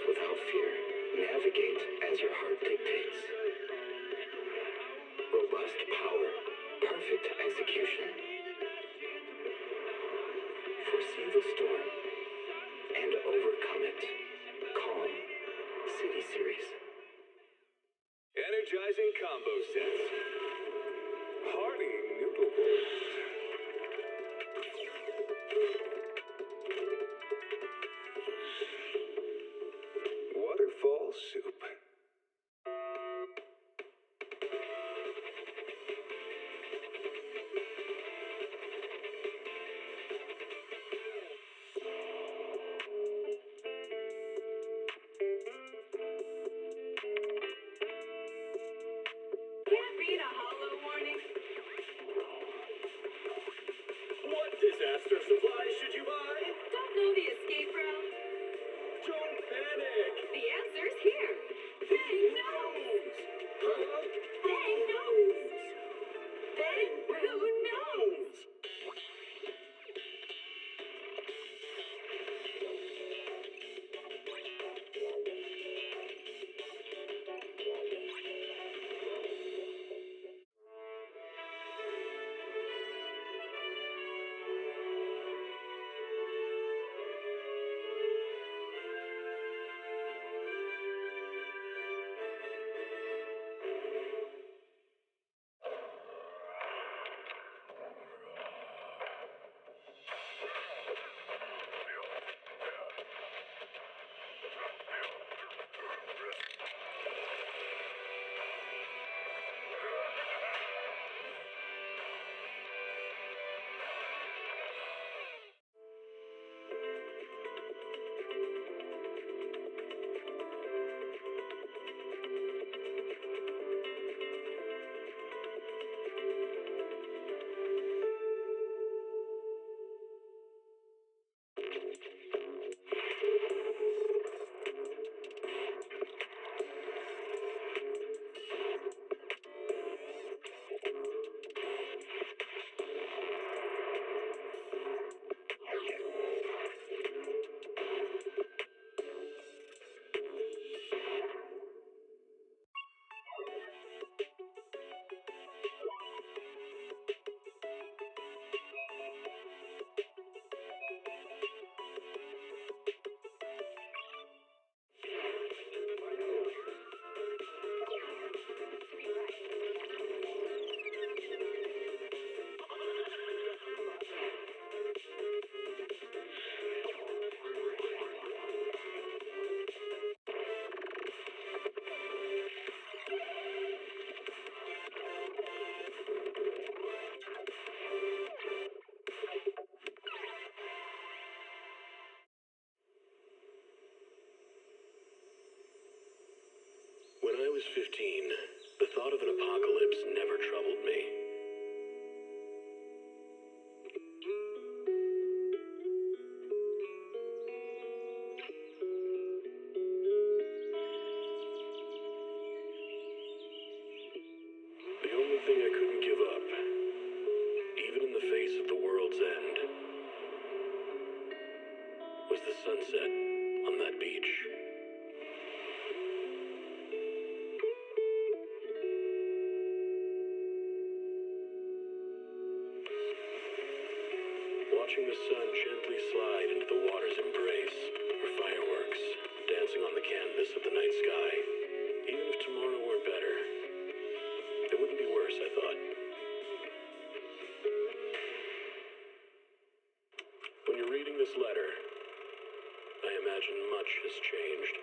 without fear. Navigate as your heart dictates. Robust power, perfect execution. Foresee the storm and overcome it. Calm City Series. Energizing combo sets. Hearty noodle bowls. Waterfall soup. Can't read a hollow warning. What disaster supplies should you buy? Don't know the escape route. Don't panic. The answer's here. Bang knows. Huh? Bang knows. Bang who knows? When I was 15, the thought of an apocalypse never troubled me. The only thing I couldn't give up, even in the face of the world's end, was the sunset on that beach. Watching the sun gently slide into the water's embrace, or fireworks dancing on the canvas of the night sky. Even if tomorrow weren't better, it wouldn't be worse, I thought. When you're reading this letter, I imagine much has changed.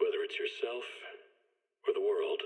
Whether it's yourself or the world.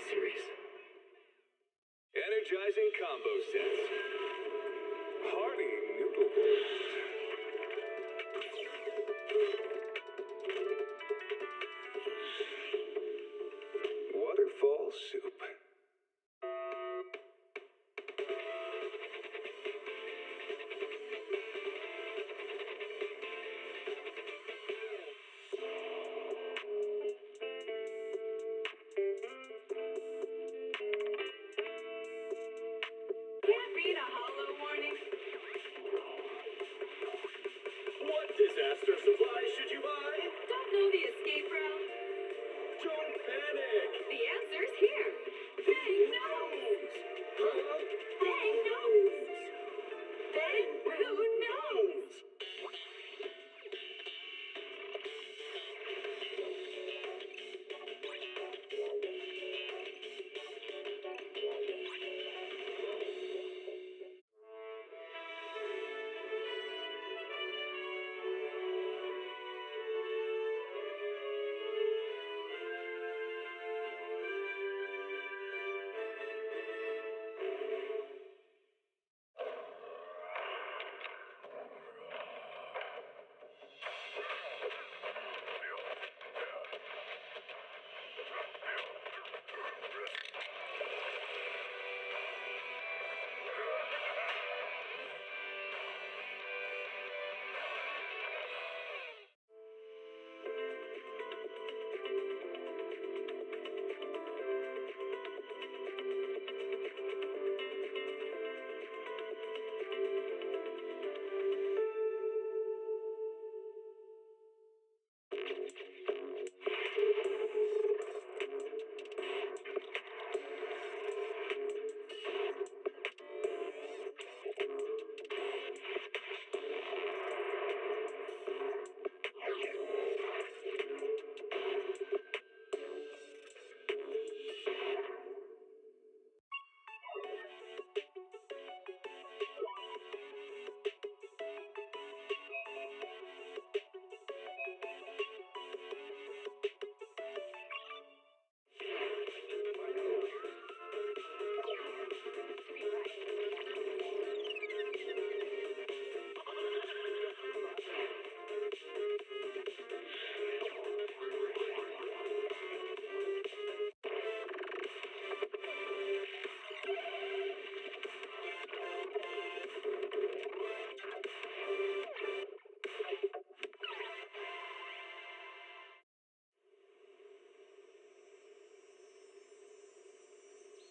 series. Energizing combo sets. Hearty noodle bowls. Waterfall soup. Can't read a hollow warning. What disaster supplies should you buy? Don't know the escape route. Don't panic. The answer's here. Bang nose. Huh? Bang nose. Bang blue nose.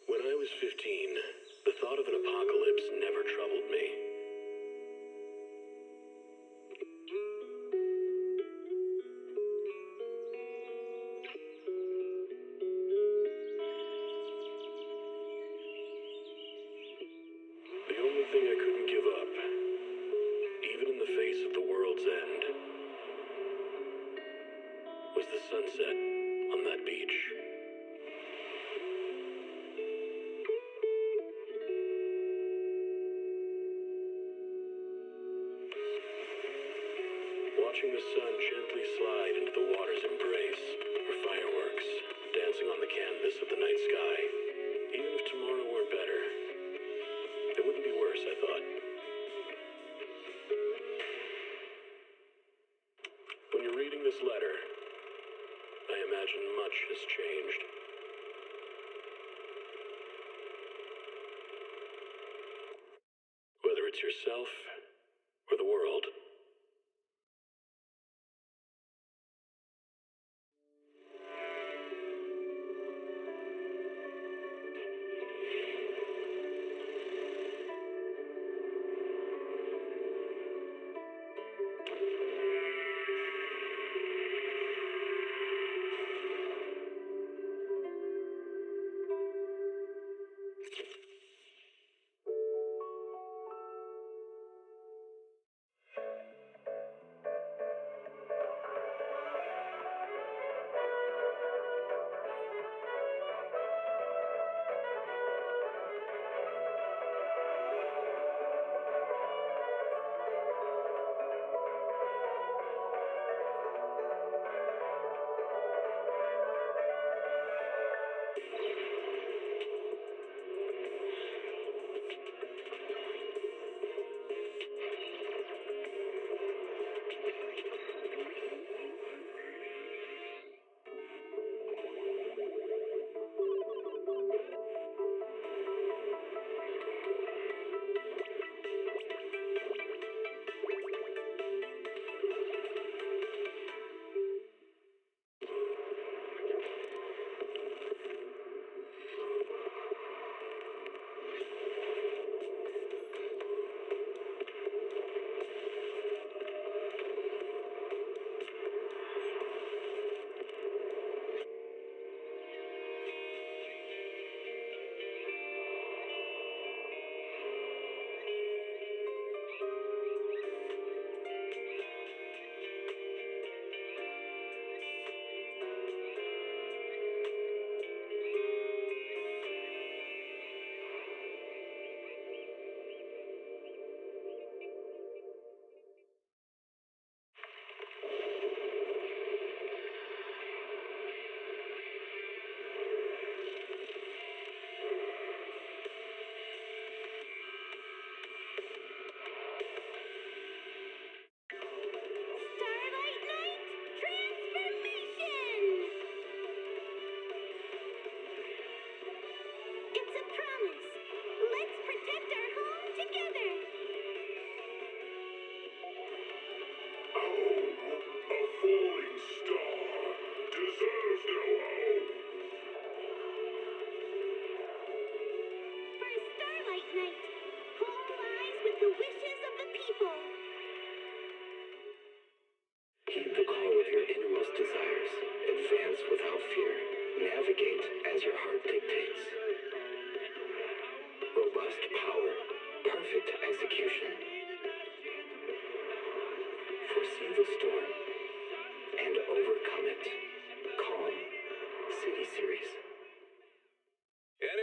When I was 15, the thought of an apocalypse never troubled me. The only thing I couldn't give up, even in the face of the world's end, was the sunset on that beach. Watching the sun gently slide into the water's embrace, or fireworks dancing on the canvas of the night sky. Even if tomorrow weren't better, it wouldn't be worse, I thought. When you're reading this letter, I imagine much has changed. Whether it's yourself or the world.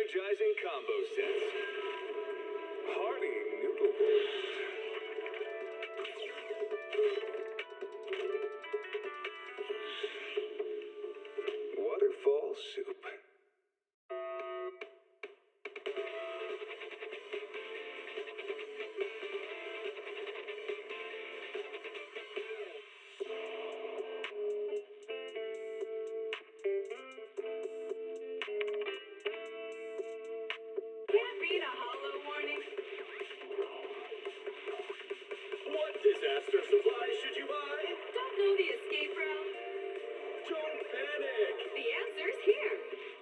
energizing combo sets. Hearty noodle. Waterfall soup. Can't read a hollow warning. What disaster supplies should you buy? Don't know the escape route. Don't panic. The answer's here.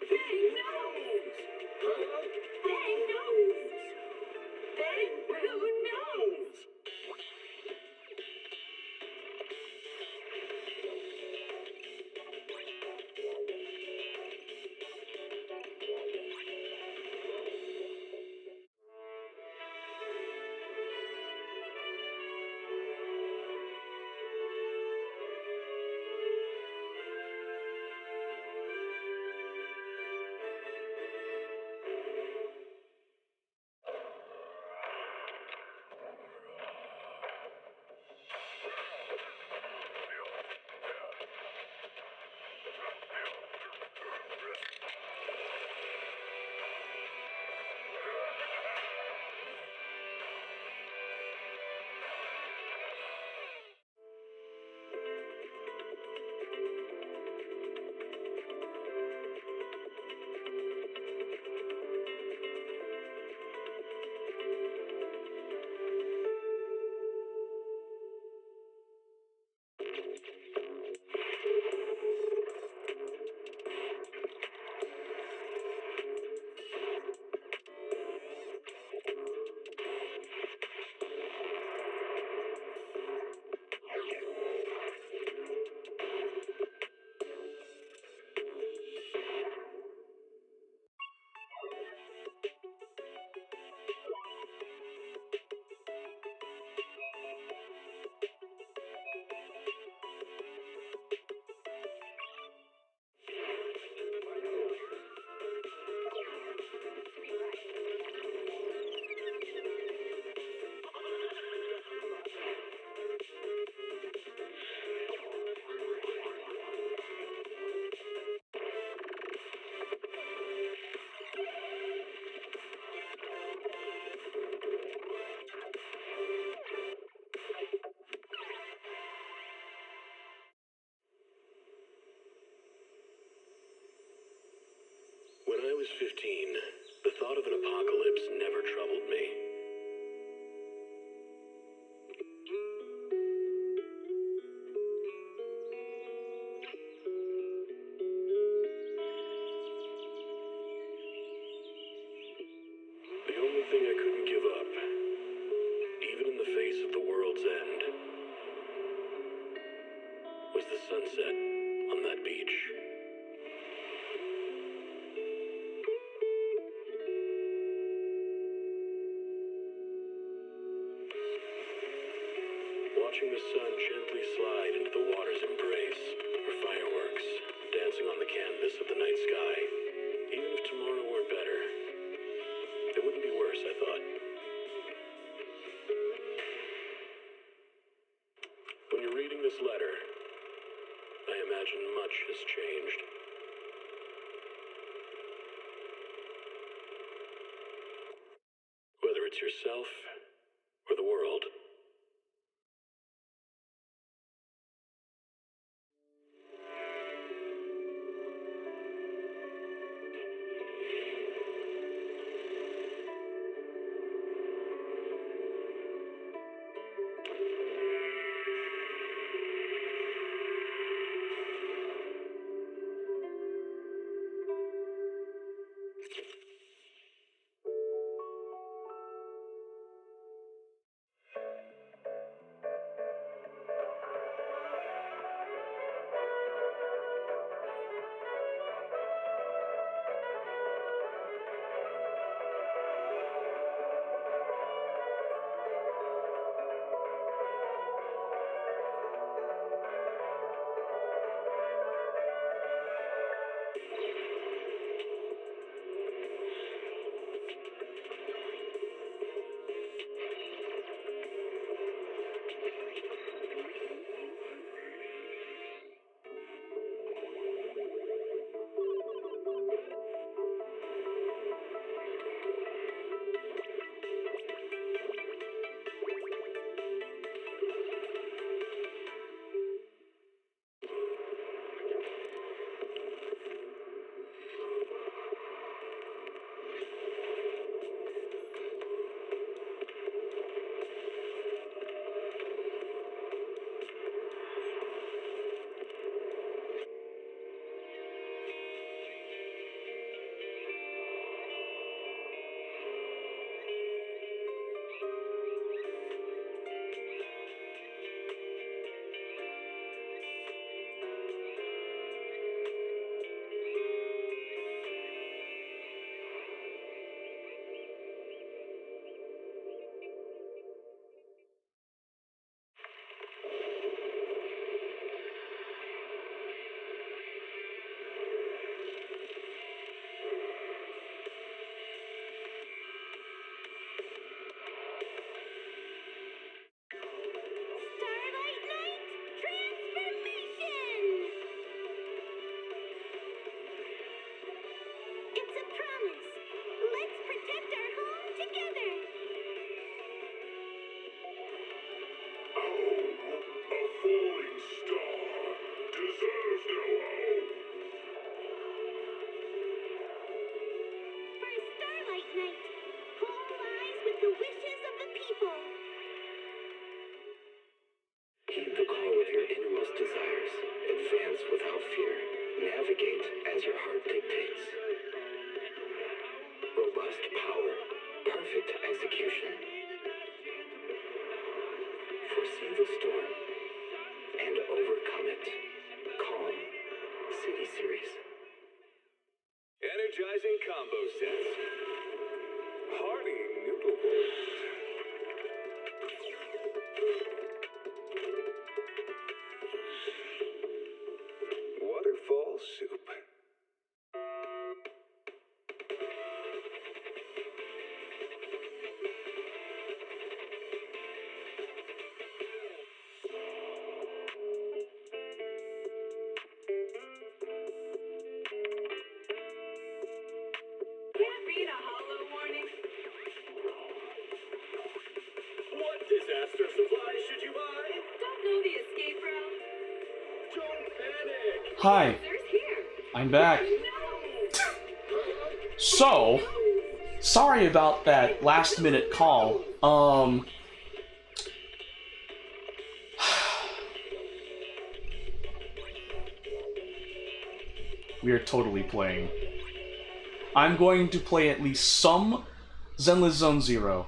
Bang nose. Huh? Bang nose. Bang blue nose. When I was 15, the thought of an apocalypse never troubled me. The only thing I couldn't give up, even in the face of the world's end, was the sunset on that beach. Watching the sun gently slide into the water's embrace, or fireworks dancing on the canvas of the night sky. Even if tomorrow weren't better, it wouldn't be worse, I thought. When you're reading this letter, I imagine much has changed. Whether it's yourself or the world. the wishes of the people. Heed the call of your innermost desires. Advance without fear. Navigate as your heart dictates. Robust power. Perfect execution. Foresee the storm and overcome it. Calm. City Series. Energizing combo sets. Hearty noodle bowls. Waterfall soup. Can't read a hollow warning. What disaster supplies should you buy? Don't know the escape route. Don't panic. Hi, There's here. I'm back. So, sorry about that last minute call. We are totally playing. I'm going to play at least some Zenless Zone Zero.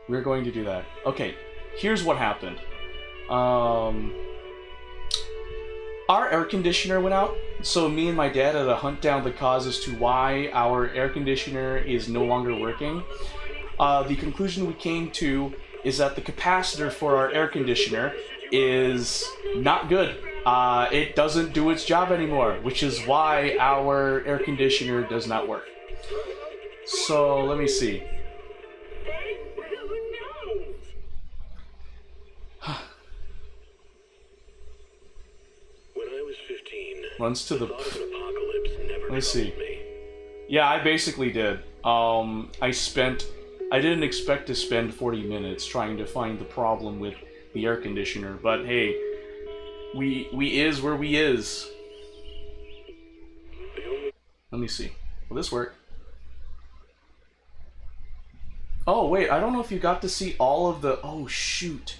We're going to do that. Okay, here's what happened. Our air conditioner went out, so me and my dad had to hunt down the cause as to why our air conditioner is no longer working. The conclusion we came to is that the capacitor for our air conditioner is not good. It doesn't do its job anymore, which is why our air conditioner does not work. So, let me see. Who knows? When I was 15, Runs to the... thought of an apocalypse never Let me see. troubled me. Yeah, I basically did. I didn't expect to spend 40 minutes trying to find the problem with the air conditioner, but hey, we is where we is. Let me see. Will this work? Oh, wait, I don't know if you got to see all of the... Oh, shoot.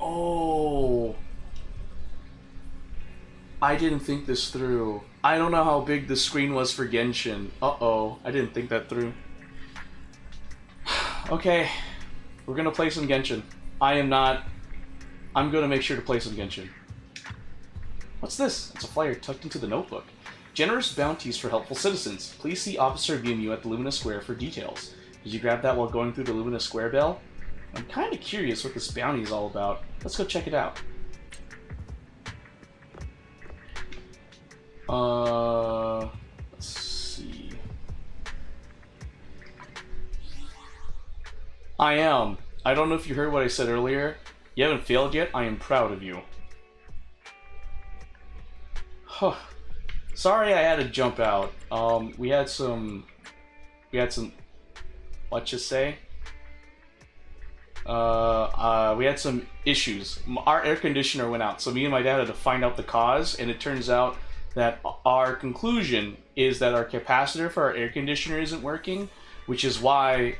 Oh. I didn't think this through. I don't know how big the screen was for Genshin. Uh-oh, I didn't think that through. Okay, we're gonna play some Genshin. I'm gonna make sure to play some Genshin. What's this? It's a flyer tucked into the notebook. Generous bounties for helpful citizens. Please see Officer Vimeo at the Lumina Square for details. Did you grab that while going through the Lumina Square bell? I'm kind of curious what this bounty is all about. Let's go check it out. Let's see. I am. I don't know if you heard what I said earlier. You haven't failed yet. I am proud of you. Huh. Sorry I had to jump out. We had some, let's just say, we had some issues. Our air conditioner went out, so me and my dad had to find out the cause, and it turns out that our conclusion is that our capacitor for our air conditioner isn't working, which is why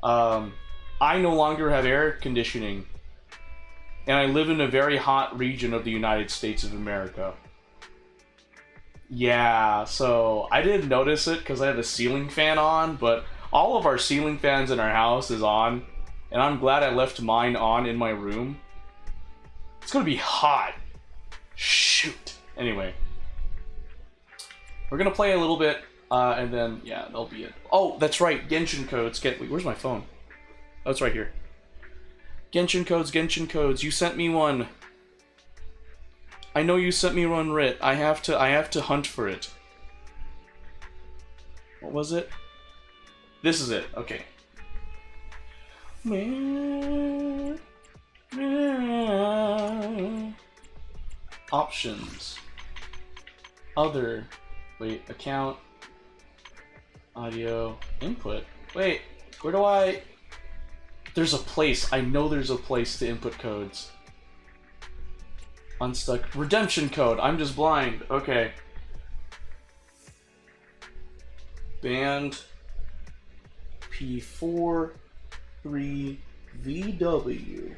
I no longer have air conditioning, and I live in a very hot region of the United States of America. Yeah, so I didn't notice it because I have a ceiling fan on, but all of our ceiling fans in our house is on, and I'm glad I left mine on in my room. It's gonna be hot. Shoot. Anyway. We're gonna play a little bit, and then, yeah, that'll be it. Oh, that's right, Genshin codes. Wait, where's my phone? Oh, it's right here. Genshin codes, you sent me one. I know you sent me one, Rit. I have to hunt for it. What was it? This is it, okay. Options. Other. Wait, account. Audio. Input. Wait, where do I... There's a place. I know there's a place to input codes. Unstuck. Redemption code. I'm just blind. Okay. Band. GVP43VW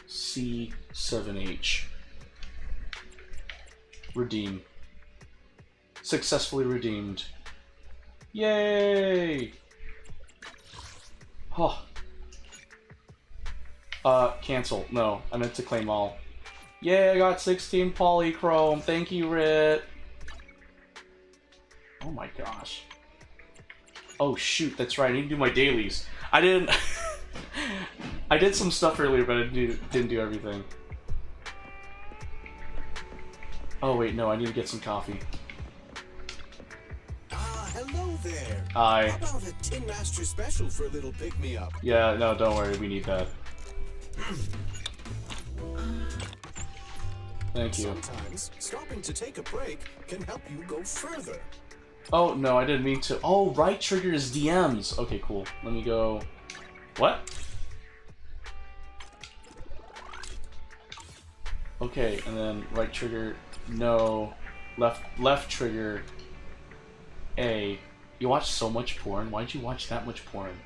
C7H. Redeem. Successfully redeemed. Yay! Oh. Cancel. No, I meant to claim all. Yay, I got 16 polychrome. Thank you, Rit. Oh my gosh. Oh shoot, that's right. I need to do my dailies. I didn't. I did some stuff earlier, but I didn't do everything. Oh wait, no, I need to get some coffee. Hello there. Hi. How about a Tin Master special for a little pick-me-up? Yeah, no, don't worry, we need that. Thank you. Sometimes stopping to take a break can help you go further. Oh, no, I didn't mean to. Oh, right trigger is DMs. Okay, cool. Let me go. What? Okay, and then right trigger, no. Left trigger, A. You watch so much porn? Why'd you watch that much porn?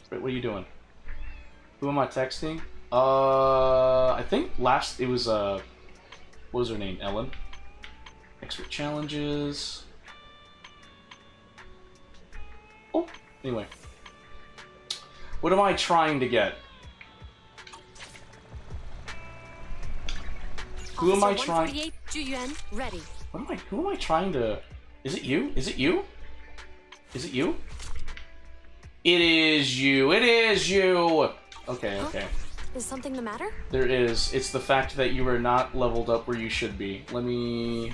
Wait, what are you doing? Who am I texting? I think last it was what was her name? Ellen. Expert challenges. Oh, anyway. What am I trying to get? Who am I trying? 148, Juyuan, ready. Who am I trying to? Is it you? Is it you? Is it you? It is you. It is you. Okay, okay. Is something the matter? There is. It's the fact that you are not leveled up where you should be. Let me...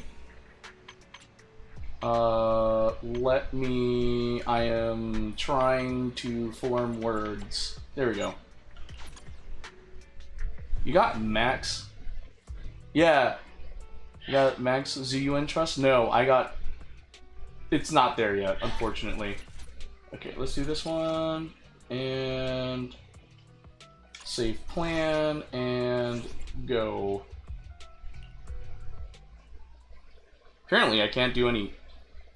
I am trying to form words. There we go. You got Max? Yeah. You got Max ZUN Trust? No, I got... It's not there yet, unfortunately. Okay, let's do this one. And... Save plan, and go. Apparently I can't do any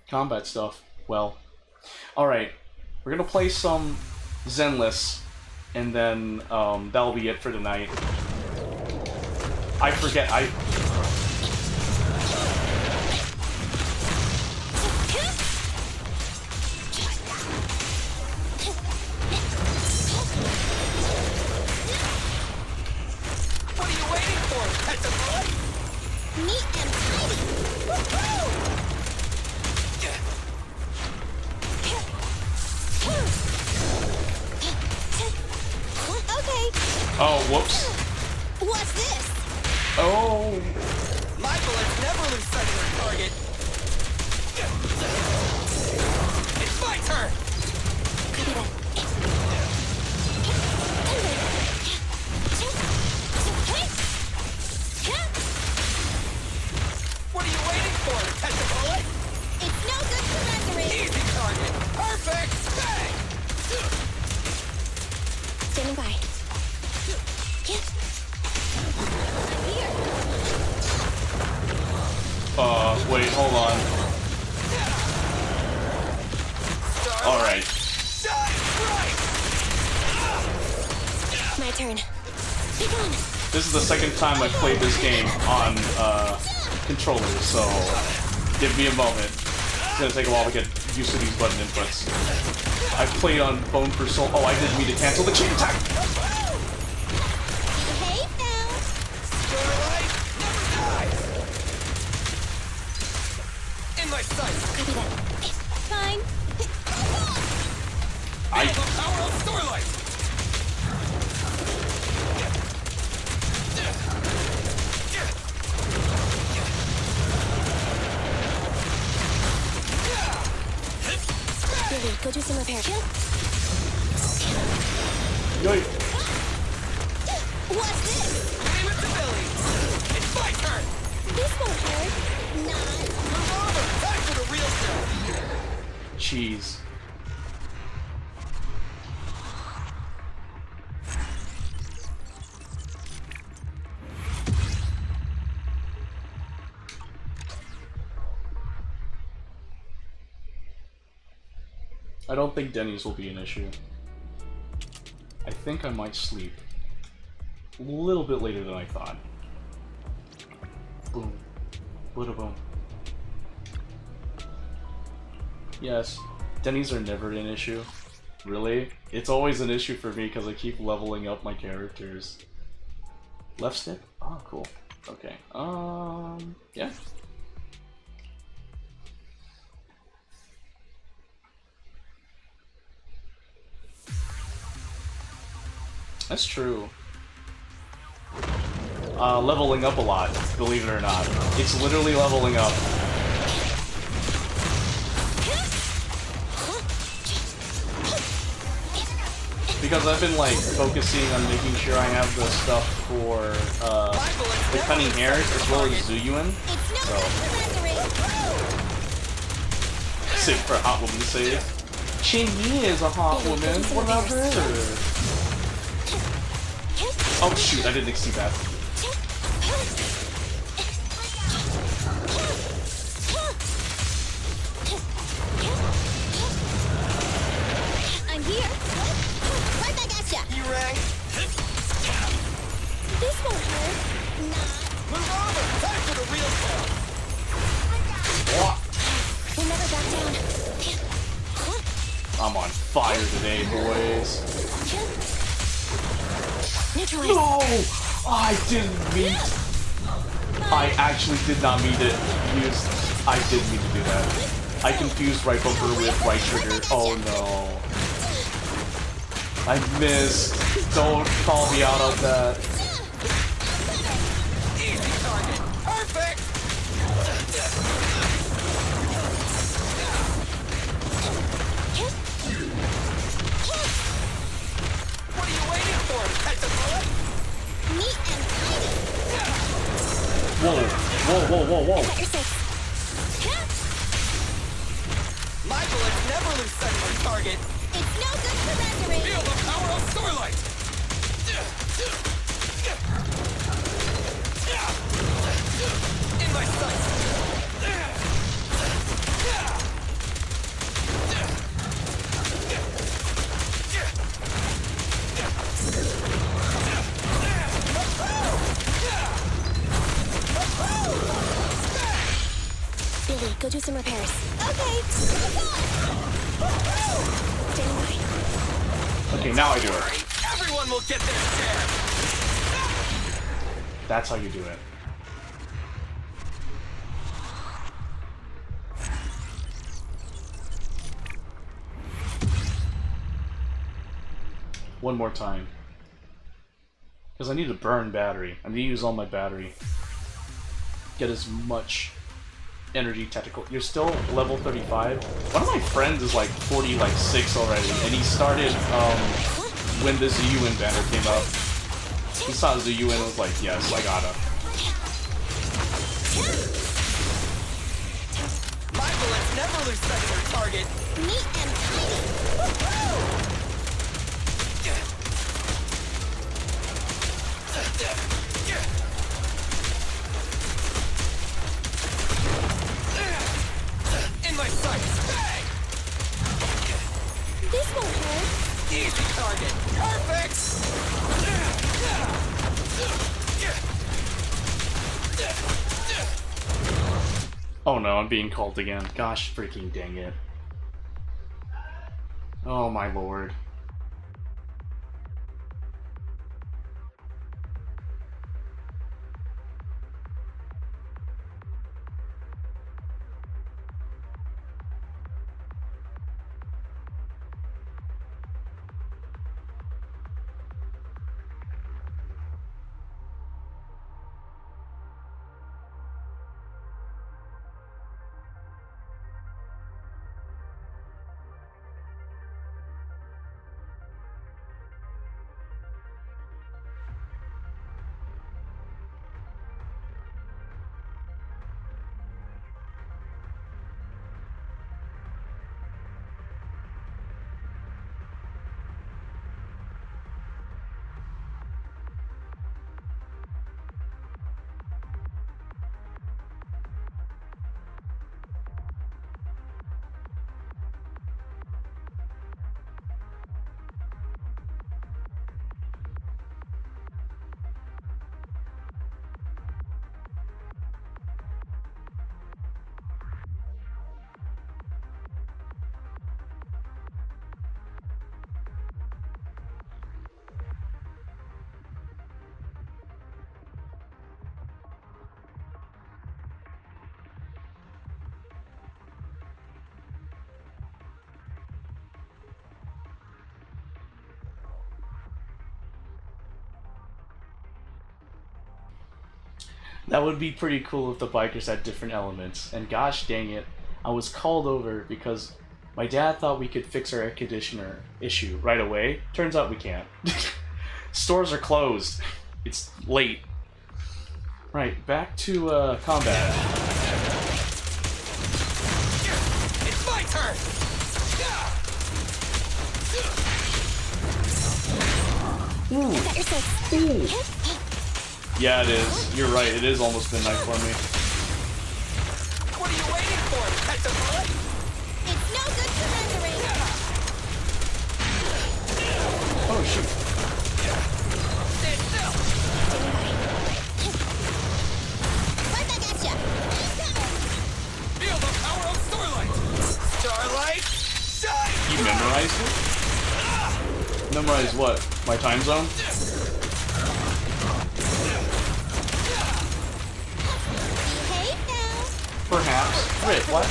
combat stuff. Well, alright. We're gonna play some Zenless, and then that'll be it for tonight. I forget, Oh, whoops. What's this? Oh. My bullets never lose sight of their target. It's my turn. What are you waiting for? Catch a bullet? It's no good surrendering. Easy target. Perfect. Bang. Standing by. Wait, hold on. Alright. My turn. Be gone. This is the second time I've played this game on controllers, so give me a moment. It's gonna take a while to get used to these button inputs. I've played on phone for so... Oh, I didn't mean to cancel the chain attack! Behave now. Starlight never dies. In my sight. Copy that. Fine. I have the power of Starlight. Lily, go do some repair. Yoink. What's this? Aim at the belly. It's my turn. This won't hurt. Not. Move over. Time for the real stuff. Cheese. I don't think Denny's will be an issue. I think I might sleep a little bit later than I thought. Boom. Bada boom. Yes, Denny's are never an issue. Really? It's always an issue for me because I keep leveling up my characters. Left stick? Oh, cool. Okay. Yeah. That's true. Leveling up a lot, believe it or not. It's literally leveling up. Because I've been like focusing on making sure I have the stuff for the cunning hairs as well as Zuyuan. So sick for a hot woman to say. Chin-Yi is a hot woman. What about her? Oh shoot, I didn't see that. I'm here. Right back at ya. You rang? This won't hurt. Not. Move over! Time for the real stuff! We'll never back down. I'm on fire today, boys. Neutralize. No! I didn't mean to. I actually did not mean to use. I didn't mean to do that. I confused right bumper with right trigger. Oh no. I missed. Don't call me out on that. Easy target! Perfect! What are you waiting for? Catch a bullet? Neat and tidy. Whoa, whoa, whoa, whoa, whoa. Got your six. My bullets never lose sight of our target. It's no good surrendering. Feel the power of Starlight! In my sights! Billy, go do some repairs. Okay. Standing by. Okay, now I do it. Everyone will get their share! That's how you do it. One more time. Because I need to burn battery. I need to use all my battery. Get as much energy tactical. You're still level 35? One of my friends is like 46 already, and he started when the Zuyuan banner came up. He saw Zuyuan and was like, yes, I gotta. My bullets never lose sight of their target. Neat and tidy. In my sights! Bang! This won't hurt. Easy target! Perfect! Oh no, I'm being called again. Gosh freaking dang it. Oh my lord. That would be pretty cool if the bikers had different elements. And gosh dang it, I was called over because my dad thought we could fix our air conditioner issue right away. Turns out we can't. Stores are closed. It's late. Right, back to combat. It's my turn! Ooh. Got your sights. Ooh. Yeah, it is. You're right. It is almost midnight for me. What are you waiting for? Catch a bullet? It's no good surrendering. Oh shoot. Stand still! Right back at ya. Feel the power of Starlight! Starlight, shine! You memorized it? Memorize what? My time zone? Behave now. Perhaps. Wait, what?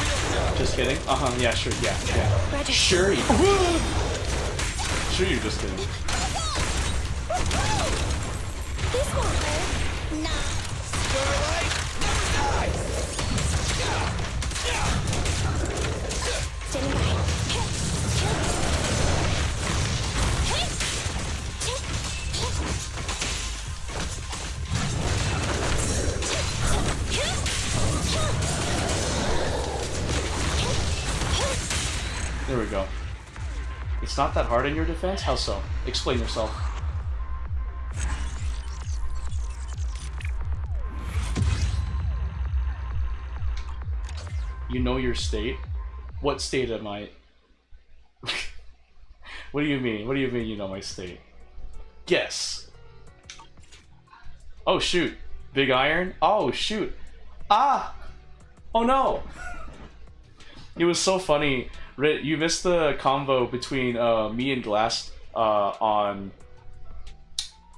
Just kidding. Yeah, sure. Yeah. Roger. Sure. Sure, you're just kidding. This won't hurt. Nah. Starlight, never dies! Standing by. There we go. It's not that hard in your defense? How so? Explain yourself. You know your state? What state am I? What do you mean? What do you mean you know my state? Guess. Oh shoot. Big iron? Oh shoot. Ah! Oh no! It was so funny. You missed the convo between me and Glass on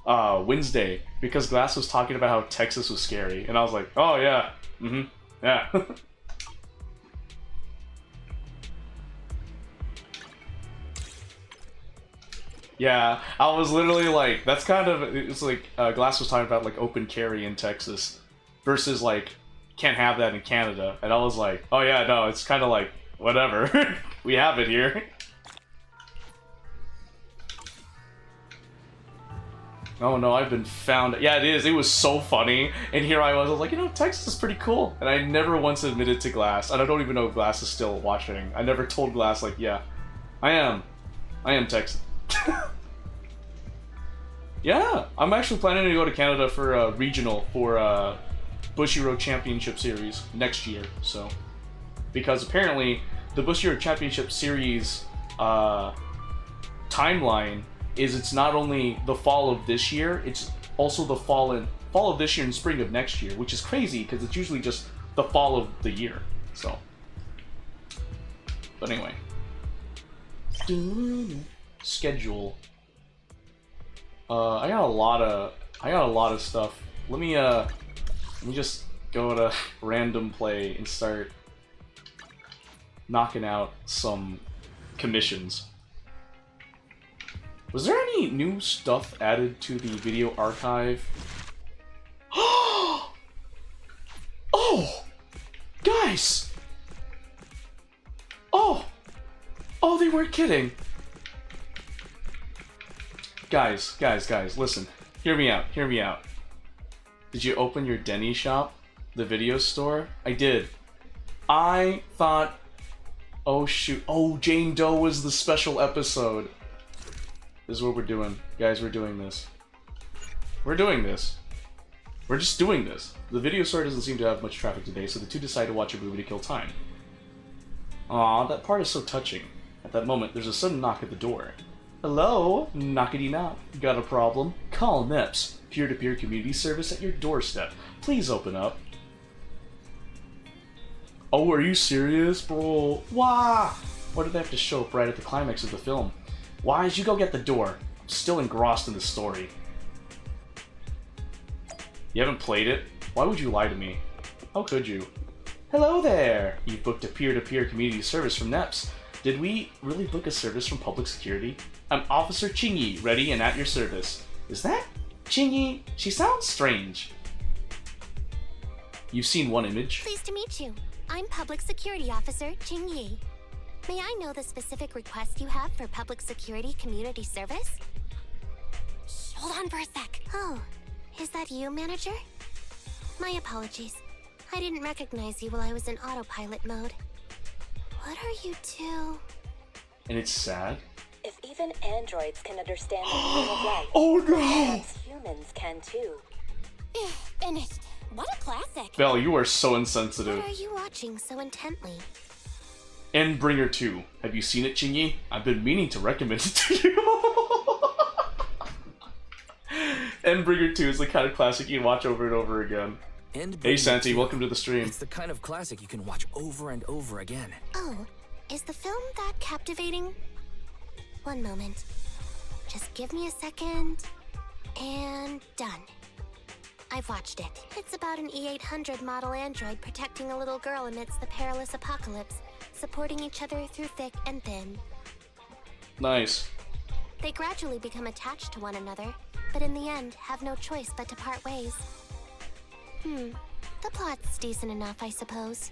Wednesday because Glass was talking about how Texas was scary, and I was like, oh yeah, yeah. Yeah, I was literally like, that's kind of, it's like Glass was talking about like open carry in Texas versus like can't have that in Canada, and I was like, oh yeah, no, it's kind of like whatever. We have it here. Oh no, I've been found. Yeah, it is. It was so funny. And here I was like, you know, Texas is pretty cool. And I never once admitted to Glass. And I don't even know if Glass is still watching. I never told Glass, like, yeah, I am Texan. Yeah, I'm actually planning to go to Canada for a regional for Bushiroad Championship Series next year. So, because apparently the Bushiroad Championship Series timeline is it's not only the fall of this year, it's also the fall of this year and spring of next year, which is crazy because it's usually just the fall of the year. So, but anyway, schedule. I got a lot of stuff. Let me just go to random play and start knocking out some commissions. Was there any new stuff added to the video archive? Oh, guys! Oh, they weren't kidding. Guys, listen. Hear me out. Did you open your Denny shop? The video store? I did. I thought... Oh, shoot. Oh, Jane Doe was the special episode. This is what we're doing. Guys, we're doing this. We're just doing this. The video store doesn't seem to have much traffic today, so the two decide to watch a movie to kill time. Aw, that part is so touching. At that moment, there's a sudden knock at the door. Hello? Knockity knock. Got a problem? Call NEPS. Peer-to-peer community service at your doorstep. Please open up. Oh, are you serious, bro? Why? Why did they have to show up right at the climax of the film? Why did you go get the door? I'm still engrossed in the story. You haven't played it? Why would you lie to me? How could you? Hello there! You booked a peer-to-peer community service from NEPS. Did we really book a service from Public Security? I'm Officer Chingy, ready and at your service. Is that Chingy? She sounds strange. You've seen one image. Pleased to meet you. I'm Public Security Officer Jing Yi. May I know the specific request you have for public security community service? Shh, hold on for a sec. Oh, is that you, manager? My apologies. I didn't recognize you while I was in autopilot mode. What are you two? And it's sad. If even androids can understand the meaning of life, Oh no! perhaps humans can too. Finished. What a classic. Belle, you are so What insensitive. are you watching so intently? Endbringer 2. Have you seen it, Chingy? I've been meaning to recommend it to you. Endbringer 2 is the kind of classic you can watch over and over again. Hey Santi, welcome to the stream. It's the kind of classic you can watch over and over again. Oh, is the film that captivating? One moment. Just give me a second. And done. I've watched it. It's about an E800 model android protecting a little girl amidst the perilous apocalypse, supporting each other through thick and thin. Nice. They gradually become attached to one another, but in the end have no choice but to part ways. The plot's decent enough, I suppose.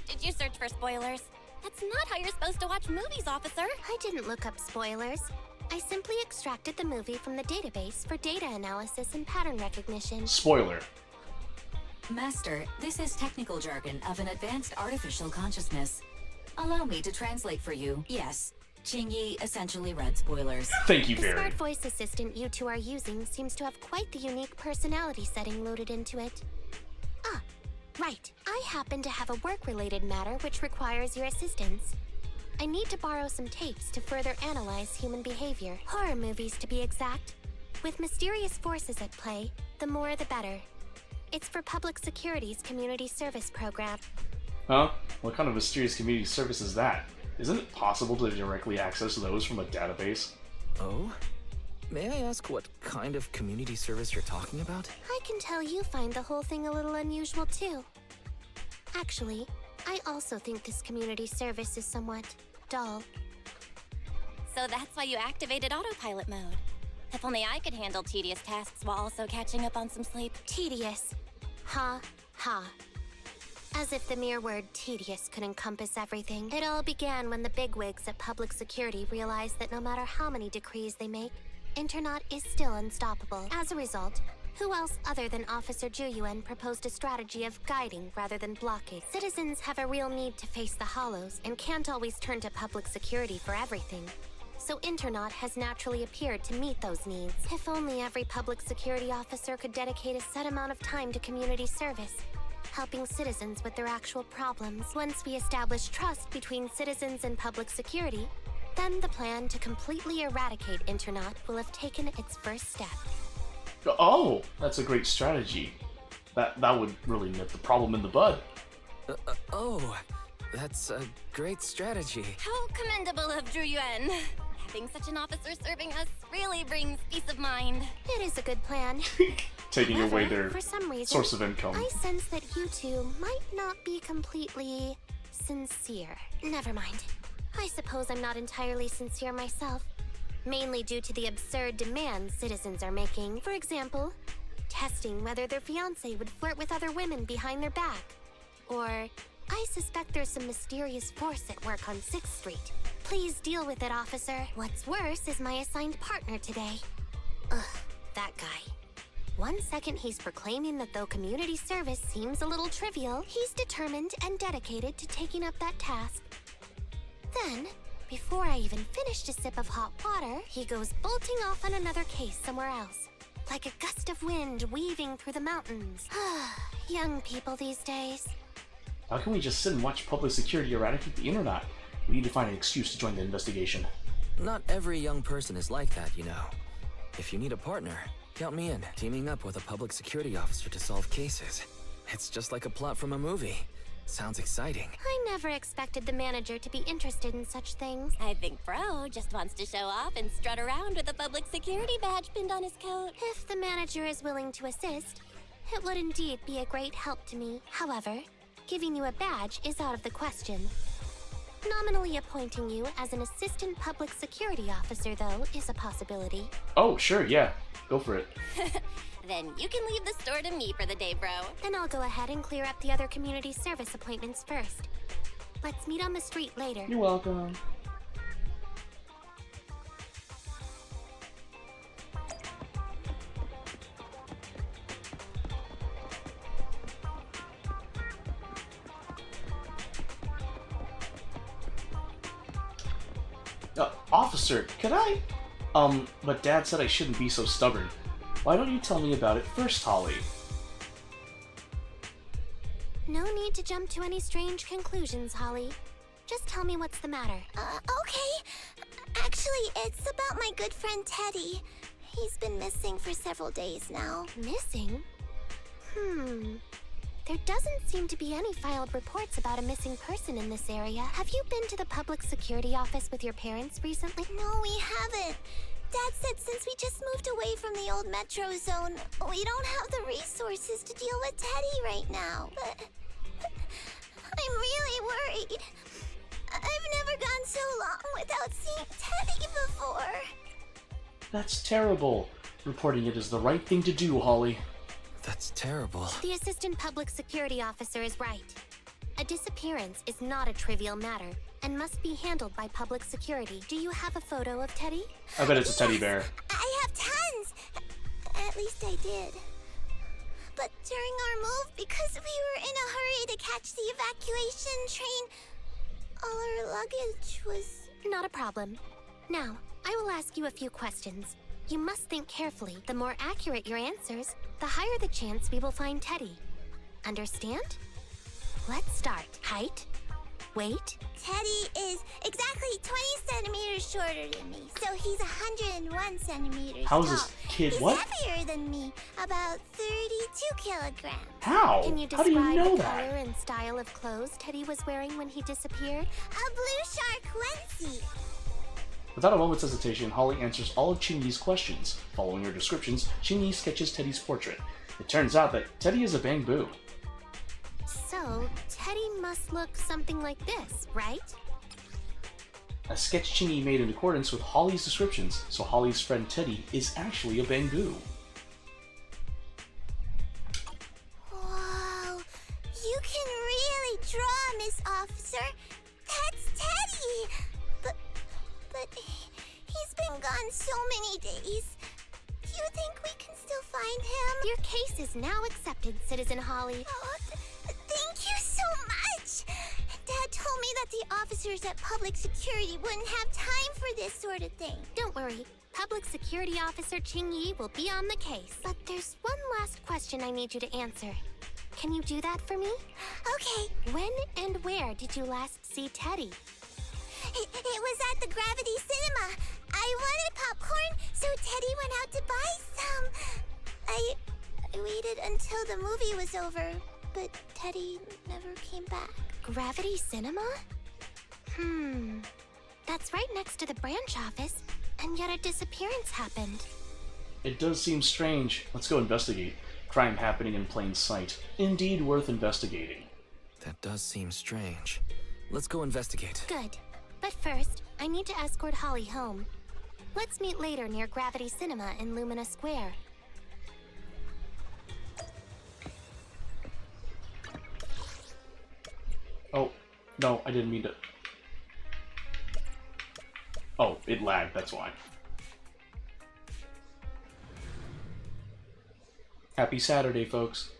Did you search for spoilers? That's not how you're supposed to watch movies, officer. I didn't look up spoilers. I simply extracted the movie from the database for data analysis and pattern recognition. Spoiler. Master, this is technical jargon of an advanced artificial consciousness. Allow me to translate for you. Yes, Qingyi essentially read spoilers. Thank you, The Barry. smart voice assistant you two are using seems to have quite the unique personality setting loaded into it. Ah, right. I happen to have a work-related matter which requires your assistance. I need to borrow some tapes to further analyze human behavior. Horror movies, to be exact. With mysterious forces at play, the more the better. It's for Public Security's community service program. Huh? What kind of mysterious community service is that? Isn't it possible to directly access those from a database? Oh? May I ask what kind of community service you're talking about? I can tell you find the whole thing a little unusual too. Actually, I also think this community service is somewhat dull. So that's why you activated autopilot mode. If only I could handle tedious tasks while also catching up on some sleep. Tedious. Ha, ha. As if the mere word tedious could encompass everything. It all began when the bigwigs at Public Security realized that no matter how many decrees they make, Internaut is still unstoppable. As a result, who else other than Officer Juyuan proposed a strategy of guiding rather than blocking? Citizens have a real need to face the hollows and can't always turn to Public Security for everything. So Internaut has naturally appeared to meet those needs. If only every Public Security officer could dedicate a set amount of time to community service, helping citizens with their actual problems. Once we establish trust between citizens and Public Security, then the plan to completely eradicate Internaut will have taken its first step. Oh, that's a great strategy. That would really nip the problem in the bud. Oh, that's a great strategy. How commendable of Zhu Yuan. Having such an officer serving us really brings peace of mind. It is a good plan. Taking However, away their for some reason, source of income. I sense that you two might not be completely sincere. Never mind. I suppose I'm not entirely sincere myself. Mainly due to the absurd demands citizens are making. For example, testing whether their fiancé would flirt with other women behind their back. Or, I suspect there's some mysterious force at work on 6th Street. Please deal with it, officer. What's worse is my assigned partner today. Ugh, that guy. One second he's proclaiming that though community service seems a little trivial, he's determined and dedicated to taking up that task. Then, before I even finished a sip of hot water, he goes bolting off on another case somewhere else. Like a gust of wind weaving through the mountains. Young people these days. How can we just sit and watch Public Security eradicate the internet? We need to find an excuse to join the investigation. Not every young person is like that, you know. If you need a partner, count me in. Teaming up with a public security officer to solve cases. It's just like a plot from a movie. Sounds exciting. I never expected the manager to be interested in such things. I think Bro just wants to show off and strut around with a public security badge pinned on his coat. If the manager is willing to assist, it would indeed be a great help to me. However, giving you a badge is out of the question. Nominally appointing you as an assistant public security officer, though, is a possibility. Oh, sure, yeah. Go for it. Then you can leave the store to me for the day, bro. Then I'll go ahead and clear up the other community service appointments first. Let's meet on the street later. You're welcome. Officer, could I? But Dad said I shouldn't be so stubborn. Why don't you tell me about it first, Holly? No need to jump to any strange conclusions, Holly. Just tell me what's the matter. Okay. Actually, it's about my good friend Teddy. He's been missing for several days now. Missing? There doesn't seem to be any filed reports about a missing person in this area. Have you been to the public security office with your parents recently? No, we haven't. Dad said since we just moved away from the old metro zone, we don't have the resources to deal with Teddy right now. But I'm really worried. I've never gone so long without seeing Teddy before. That's terrible. Reporting it is the right thing to do, Holly. That's terrible. The assistant public security officer is right. A disappearance is not a trivial matter and must be handled by public security. Do you have a photo of Teddy? I bet it's a teddy bear. I have tons. At least I did. But during our move, because we were in a hurry to catch the evacuation train, all our luggage was... Not a problem. Now, I will ask you a few questions. You must think carefully. The more accurate your answers, the higher the chance we will find Teddy. Understand? Let's start. Height? Weight? Teddy is exactly 20 centimeters shorter than me, so he's 101 centimeters How is tall. this kid He's what? heavier than me, about 32 kilograms. How? Can you How do describe you know the that? color and style of clothes Teddy was wearing when he disappeared? A blue shark onesie. Without a moment's hesitation, Holly answers all of Chingy's questions. Following her descriptions, Chingy sketches Teddy's portrait. It turns out that Teddy is a bamboo. So, Teddy must look something like this, right? A sketch Chingy made in accordance with Holly's descriptions, so Holly's friend Teddy is actually a bamboo. Whoa, you can really draw, Miss Officer. That's Teddy. But he's been gone so many days. Do you think we can still find him? Your case is now accepted, Citizen Holly. Oh, thank you so much. Dad told me that the officers at Public Security wouldn't have time for this sort of thing. Don't worry. Public Security Officer Ching Yi will be on the case. But there's one last question I need you to answer. Can you do that for me? Okay. When and where did you last see Teddy? It was at the Gravity Cinema. I wanted popcorn, so Teddy went out to buy some. I waited until the movie was over, but Teddy never came back. Gravity Cinema? That's right next to the branch office, and yet a disappearance happened. It does seem strange. Let's go investigate. Crime happening in plain sight. Indeed worth investigating. That does seem strange. Let's go investigate. Good. But first, I need to escort Holly home. Let's meet later near Gravity Cinema in Lumina Square. Oh, no, I didn't mean to... Oh, it lagged, that's why. Happy Saturday, folks.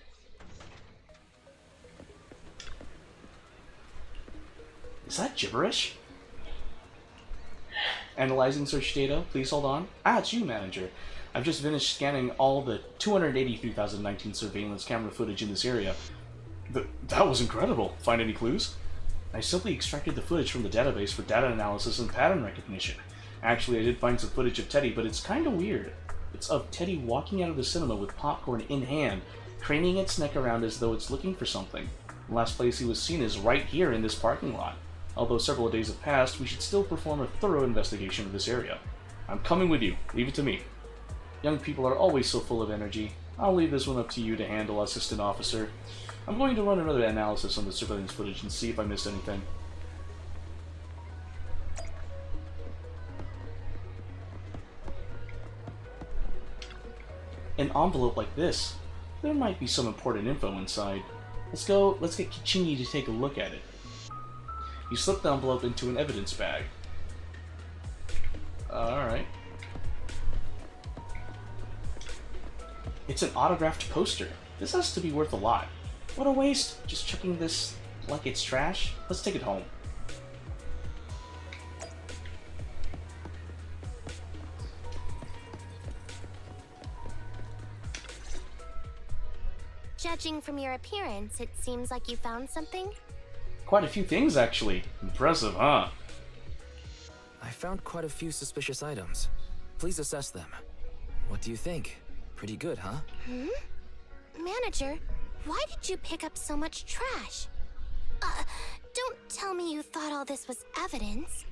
Is that gibberish? Analyzing search data, please hold on. Ah, it's you, manager. I've just finished scanning all the 280 surveillance camera footage in this area. That was incredible. Find any clues? I simply extracted the footage from the database for data analysis and pattern recognition. Actually, I did find some footage of Teddy, but it's kinda weird. It's of Teddy walking out of the cinema with popcorn in hand, craning its neck around as though it's looking for something. The last place he was seen is right here in this parking lot. Although several days have passed, we should still perform a thorough investigation of this area. I'm coming with you. Leave it to me. Young people are always so full of energy. I'll leave this one up to you to handle, Assistant Officer. I'm going to run another analysis on the surveillance footage and see if I missed anything. an envelope like this. There might be some important info inside. Let's get Chingy to take a look at it. You slip the envelope into an evidence bag. Alright. It's an autographed poster. This has to be worth a lot. What a waste, just chucking this like it's trash. Let's take it home. Judging from your appearance, it seems like you found something? Quite a few things, actually. Impressive, huh? I found quite a few suspicious items. Please assess them. What do you think? Pretty good, huh? Manager, why did you pick up so much trash? Don't tell me you thought all this was evidence.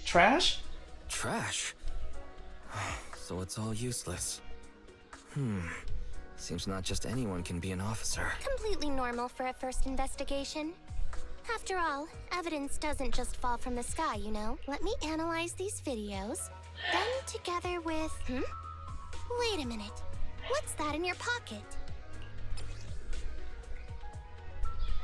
Trash? Trash? So it's all useless. Seems not just anyone can be an officer. Completely normal for a first investigation. After all, evidence doesn't just fall from the sky, you know. Let me analyze these videos. Then together with... Wait a minute. What's that in your pocket?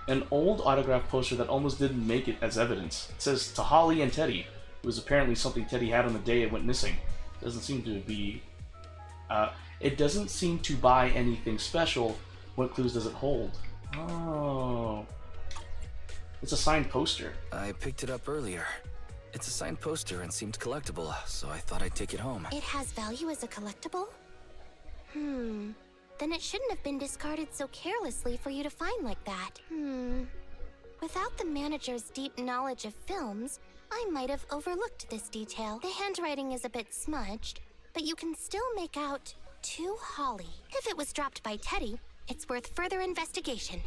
An old autograph poster that almost didn't make it as evidence. It says, to Holly and Teddy. It was apparently something Teddy had on the day it went missing. Doesn't seem to be... it doesn't seem to buy anything special. What clues does it hold? Oh... It's a signed poster. I picked it up earlier. It's a signed poster and seemed collectible, so I thought I'd take it home. It has value as a collectible? Then it shouldn't have been discarded so carelessly for you to find like that. Without the manager's deep knowledge of films, I might have overlooked this detail. The handwriting is a bit smudged, but you can still make out to Holly. If it was dropped by Teddy, it's worth further investigation.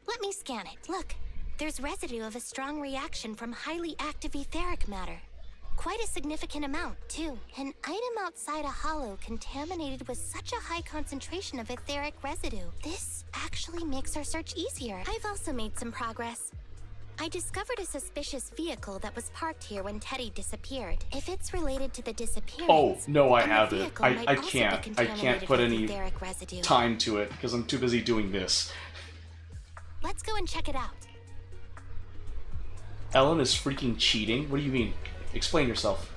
Let me scan it. Look. There's residue of a strong reaction from highly active etheric matter. Quite a significant amount, too. An item outside a hollow contaminated with such a high concentration of etheric residue. This actually makes our search easier. I've also made some progress. I discovered a suspicious vehicle that was parked here when Teddy disappeared. If it's related to the disappearance... Oh, no, I have it. vehicle I might also be can't. I can't contaminated put with any etheric residue. time to it, because I'm too busy doing this. Let's go and check it out. Ellen is freaking cheating? What do you mean? Explain yourself.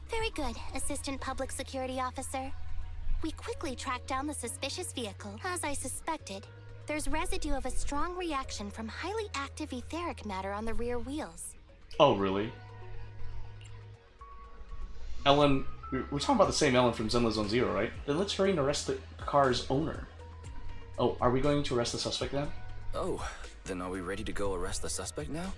Very good, Assistant Public Security Officer. We quickly tracked down the suspicious vehicle. As I suspected, there's residue of a strong reaction from highly active etheric matter on the rear wheels. Oh, really? Ellen... We're talking about the same Ellen from Zenless Zone Zero, right? Then let's hurry and arrest the car's owner. Oh, are we going to arrest the suspect then? Oh, then are we ready to go arrest the suspect now?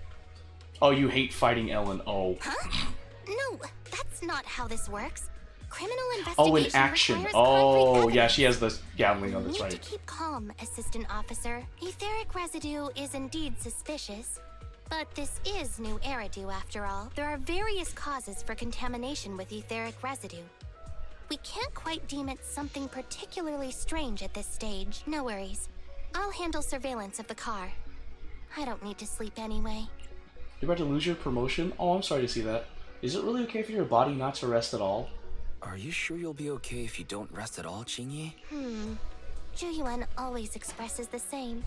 Oh, you hate fighting Ellen. Oh. Huh? No, that's not how this works. Criminal investigation. Oh, in action. Oh, yeah, she has the gambling on this, right? Need to keep calm, Assistant Officer. Etheric residue is indeed suspicious. But this is new Eridu, after all. There are various causes for contamination with etheric residue. We can't quite deem it something particularly strange at this stage. No worries. I'll handle surveillance of the car. I don't need to sleep anyway. You're about to lose your promotion? Oh, I'm sorry to see that. Is it really okay for your body not to rest at all? Are you sure you'll be okay if you don't rest at all, Qingyi? Zhu always expresses the same.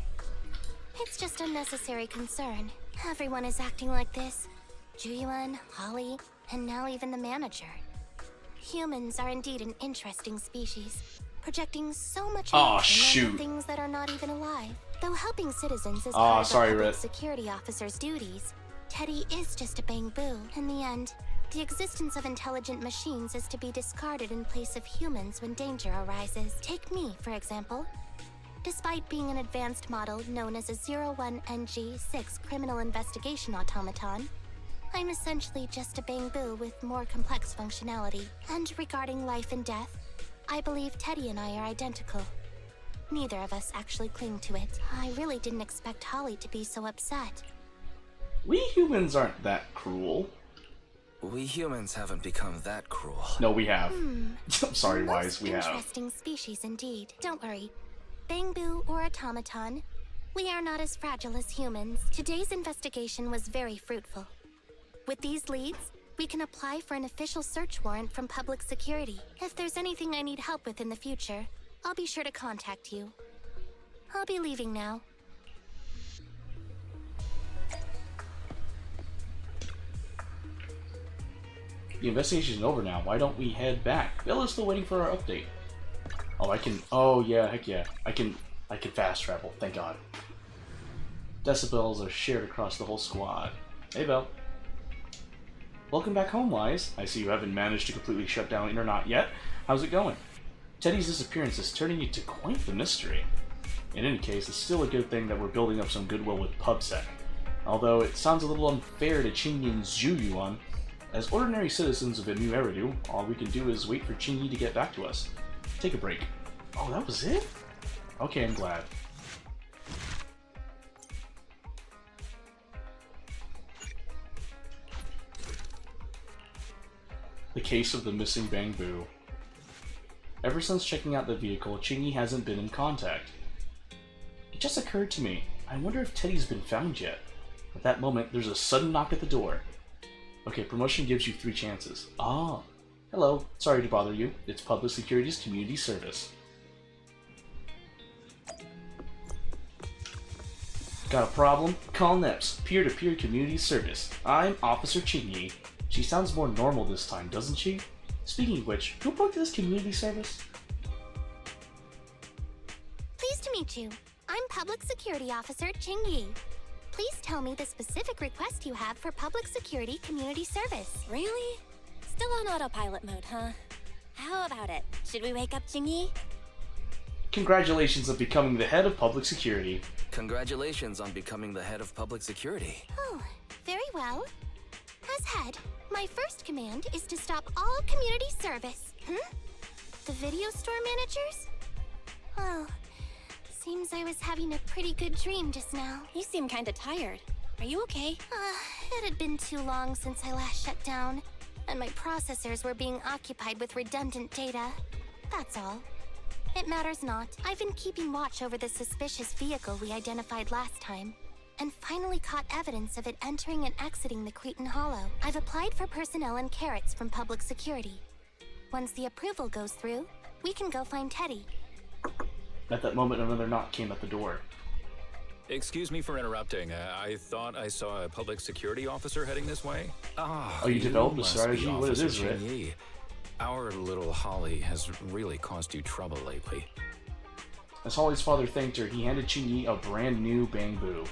It's just unnecessary concern. Everyone is acting like this. Zhu, Holly, and now even the manager. Humans are indeed an interesting species, projecting so much emotion onto things that are not even alive. Though helping citizens is part of the public security officer's duties, Teddy is just a bang-boo. In the end, the existence of intelligent machines is to be discarded in place of humans when danger arises. Take me, for example. Despite being an advanced model known as a 01NG6 criminal investigation automaton, I'm essentially just a bang-boo with more complex functionality. And regarding life and death, I believe Teddy and I are identical. Neither of us actually cling to it. I really didn't expect Holly to be so upset. We humans aren't that cruel. We humans haven't become that cruel. No, we have. I'm sorry, Wise, we have. Interesting species indeed. Don't worry. Bang-boo or automaton, we are not as fragile as humans. Today's investigation was very fruitful. With these leads, we can apply for an official search warrant from public security. If there's anything I need help with in the future, I'll be sure to contact you. I'll be leaving now. The investigation's over now. Why don't we head back? Bella's still waiting for our update. Oh, I can... Oh, yeah, heck yeah. I can fast travel. Thank God. Decibels are shared across the whole squad. Hey, Belle. Welcome back home, Wise. I see you haven't managed to completely shut down Internet yet. How's it going? Teddy's disappearance is turning into quite the mystery. In any case, it's still a good thing that we're building up some goodwill with PubSec. Although it sounds a little unfair to Qingyi and Zhuyuan. As ordinary citizens of a new Eridu, all we can do is wait for Qingyi to get back to us. Take a break. Oh, that was it? Okay, I'm glad. The case of the missing Bangbu. Ever since checking out the vehicle, Qingyi hasn't been in contact. It just occurred to me, I wonder if Teddy's been found yet. At that moment, there's a sudden knock at the door. Okay, promotion gives you 3 chances. Ah, hello, sorry to bother you. It's Public Security's Community Service. Got a problem? Call NEPS, Peer-to-Peer Community Service. I'm Officer Qingyi. She sounds more normal this time, doesn't she? Speaking of which, who booked this community service? Pleased to meet you. I'm Public Security Officer Qingyi. Please tell me the specific request you have for Public Security Community Service. Really? Still on autopilot mode, huh? How about it? Should we wake up Qingyi? Congratulations on becoming the head of Public Security. Congratulations on becoming the head of Public Security. Oh, very well. As head, my first command is to stop all community service. The video store managers? Oh, seems I was having a pretty good dream just now. You seem kinda tired. Are you okay? It had been too long since I last shut down, and my processors were being occupied with redundant data. That's all. It matters not. I've been keeping watch over the suspicious vehicle we identified last time, and finally caught evidence of it entering and exiting the Cretan Hollow. I've applied for personnel and carrots from Public Security. Once the approval goes through, we can go find Teddy. At that moment, another knock came at the door. Excuse me for interrupting. I thought I saw a public security officer heading this way. Oh, you developed a strategy? What is this, Red? Our little Holly has really caused you trouble lately. As Holly's father thanked her, he handed Qingyi a brand new Bangbu.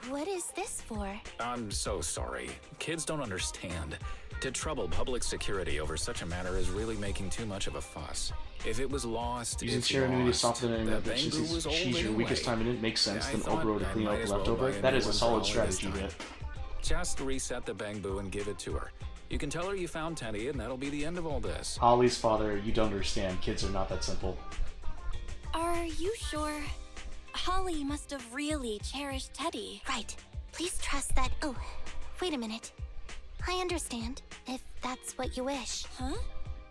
What is this for? I'm so sorry. Kids don't understand. To trouble public security over such a matter is really making too much of a fuss. If it was lost, using Serenity to soften an enemy, she's your weakest time and it makes sense, then Obro to clean up the leftover. That is a solid strategy, Bit. Just reset the Bangbu and give it to her. You can tell her you found Teddy and that'll be the end of all this. Holly's father, you don't understand. Kids are not that simple. Are you sure? Holly must have really cherished Teddy. Right. Please trust that... Oh, wait a minute. I understand, if that's what you wish. Huh?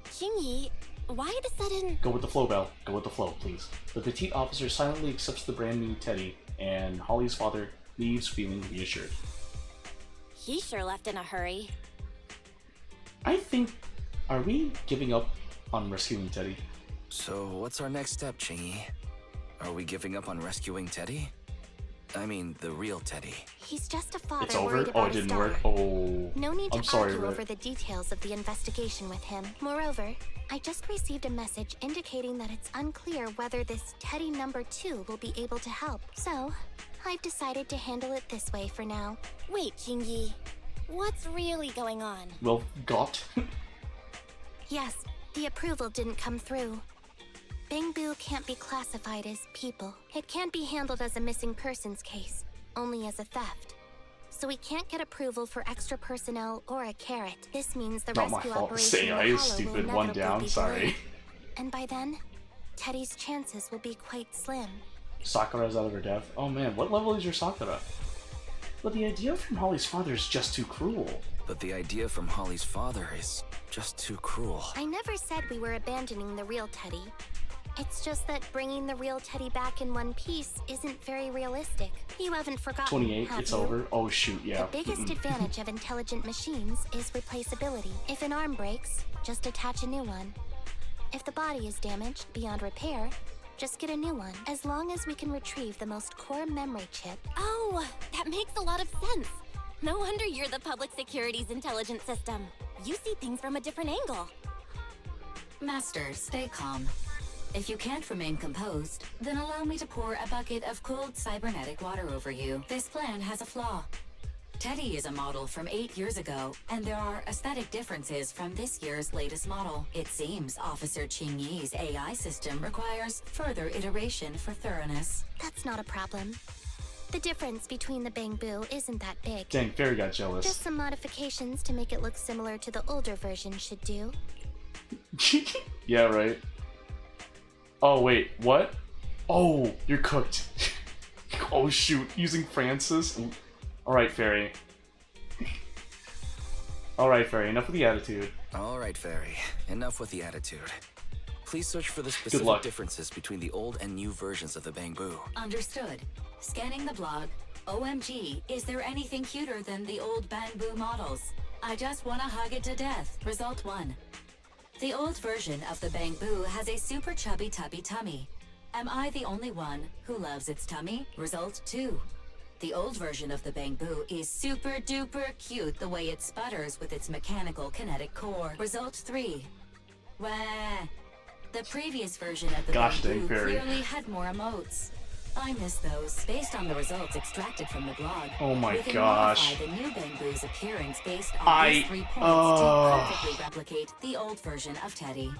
Qingyi, why the sudden... Go with the flow, Belle. Go with the flow, please. The petite officer silently accepts the brand new Teddy, and Holly's father leaves feeling reassured. He sure left in a hurry. I think... Are we giving up on rescuing Teddy? So, what's our next step, Qingyi? Are we giving up on rescuing Teddy? I mean, the real Teddy. He's just a father it's over? worried about Oh, it his didn't daughter. work? Oh, no need to I'm sorry, argue Red. over the details of the investigation with him. Moreover, I just received a message indicating that it's unclear whether this Teddy number 2 will be able to help. So, I've decided to handle it this way for now. Wait, Qingyi. What's really going on? Well, got. Yes, the approval didn't come through. Bangbu can't be classified as people. It can't be handled as a missing persons case, only as a theft. So we can't get approval for extra personnel or a carrot. This means the Not my rescue fault. operation Say in the I, Hollow stupid. will One inevitably down, be sorry. delayed. And by then, Teddy's chances will be quite slim. Sakura's out of her depth. Oh man, what level is your Sakura? But the idea from Holly's father is just too cruel. But the idea from Holly's father is just too cruel. I never said we were abandoning the real Teddy. It's just that bringing the real Teddy back in one piece isn't very realistic. You haven't forgotten, 28, have it's you? over. Oh shoot, yeah. The biggest advantage of intelligent machines is replaceability. If an arm breaks, just attach a new one. If the body is damaged beyond repair, just get a new one. As long as we can retrieve the most core memory chip. Oh, that makes a lot of sense. No wonder you're the public security's intelligent system. You see things from a different angle. Master, stay calm. If you can't remain composed, then allow me to pour a bucket of cold cybernetic water over you. This plan has a flaw. Teddy is a model from 8 years ago, and there are aesthetic differences from this year's latest model. It seems Officer Ching Yi's AI system requires further iteration for thoroughness. That's not a problem. The difference between the Bangbu isn't that big. Dang, Fairy got jealous. Just some modifications to make it look similar to the older version should do. Yeah, right. Oh, wait, what? Oh, you're cooked. Oh, shoot, using Francis? Alright, Fairy. Alright, Fairy, enough with the attitude. Alright, Fairy, enough with the attitude. Please search for the luck. specific differences between the old and new versions of the Bangbu. Understood. Scanning the blog. OMG, is there anything cuter than the old Bangbu models? I just wanna hug it to death. Result 1. The old version of the Bangbu has a super chubby tubby tummy. Am I the only one who loves its tummy? Result 2. The old version of the Bangbu is super duper cute the way it sputters with its mechanical kinetic core. Result 3. Wah. The previous version of the Gosh dang, Bangbu Fairy. clearly had more emotes. I miss those. Based on the results extracted from the blog, Oh my we can gosh. modify the new Bangbu's appearance based on I- these 3 points to perfectly replicate the old version of Teddy.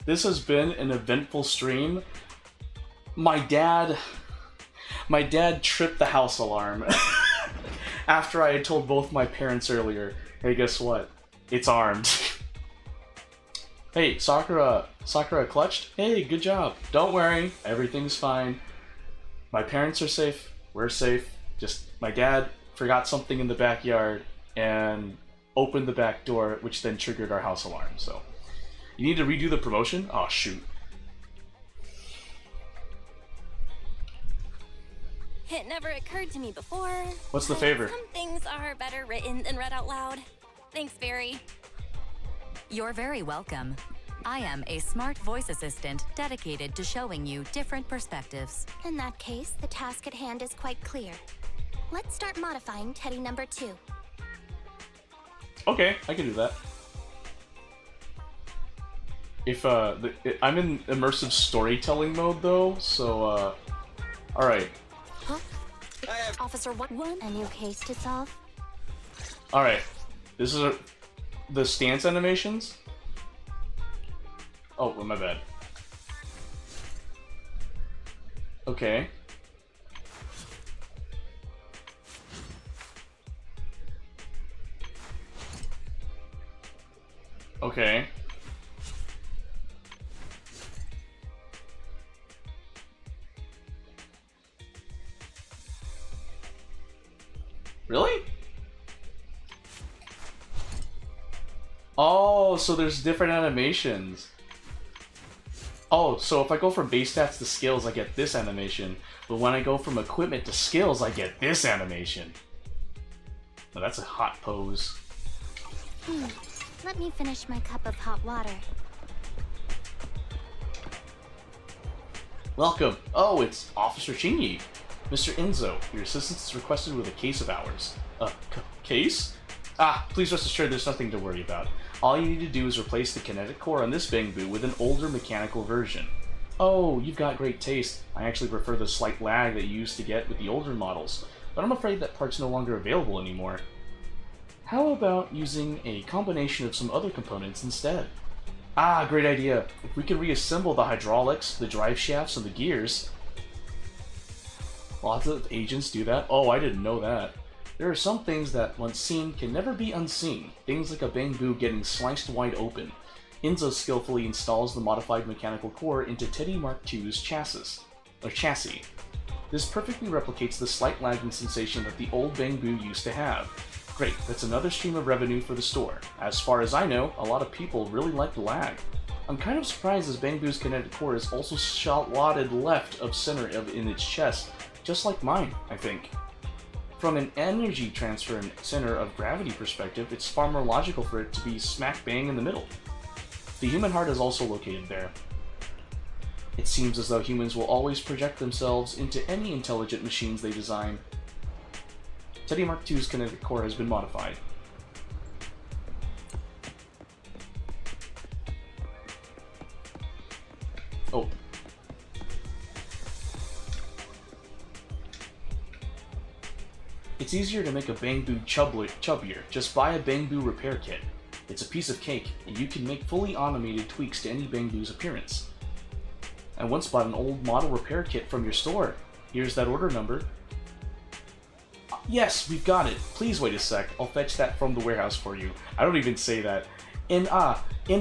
This has been an eventful stream. My dad tripped the house alarm after I had told both my parents earlier, hey, guess what? It's armed. Hey, Sakura clutched? Hey, good job. Don't worry, everything's fine. My parents are safe, we're safe. Just, my dad forgot something in the backyard and opened the back door, which then triggered our house alarm, so. You need to redo the promotion? Oh, shoot. It never occurred to me before. What's the but favor? Some things are better written than read out loud. Thanks, Barry. You're very welcome. I am a smart voice assistant dedicated to showing you different perspectives. In that case, the task at hand is quite clear. Let's start modifying Teddy number 2. Okay, I can do that. If, I'm in immersive storytelling mode, though, so, alright. Huh? Officer 1, a new case to solve? Alright. This is the stance animations? Oh, my bad. Okay. Okay. Really? Oh, so there's different animations. Oh, so if I go from base stats to skills, I get this animation. But when I go from equipment to skills, I get this animation. Well, that's a hot pose. Let me finish my cup of hot water. Welcome. Oh, it's Officer Shinyi. Mr. Enzo, your assistance is requested with a case of ours. Case? Ah, please rest assured there's nothing to worry about. All you need to do is replace the kinetic core on this Bangbu with an older mechanical version. Oh, you've got great taste. I actually prefer the slight lag that you used to get with the older models, but I'm afraid that part's no longer available anymore. How about using a combination of some other components instead? Ah, great idea. If we can reassemble the hydraulics, the drive shafts, and the gears... Lots of agents do that? Oh, I didn't know that. There are some things that, once seen, can never be unseen. Things like a Bangbu getting sliced wide open. Enzo skillfully installs the modified mechanical core into Teddy Mark II's chassis. This perfectly replicates the slight lagging sensation that the old Bangbu used to have. Great, that's another stream of revenue for the store. As far as I know, a lot of people really like the lag. I'm kind of surprised as Bangbu's kinetic core is also slotted left of center in its chest, just like mine, I think. From an energy transfer and center of gravity perspective, it's far more logical for it to be smack bang in the middle. The human heart is also located there. It seems as though humans will always project themselves into any intelligent machines they design. Teddy Mark II's kinetic core has been modified. Oh. It's easier to make a Bangbu chubbier. Just buy a Bangbu repair kit. It's a piece of cake, and you can make fully automated tweaks to any Bangbu's appearance. I once bought an old model repair kit from your store. Here's that order number. Yes, we've got it. Please wait a sec. I'll fetch that from the warehouse for you. I don't even say that. You got a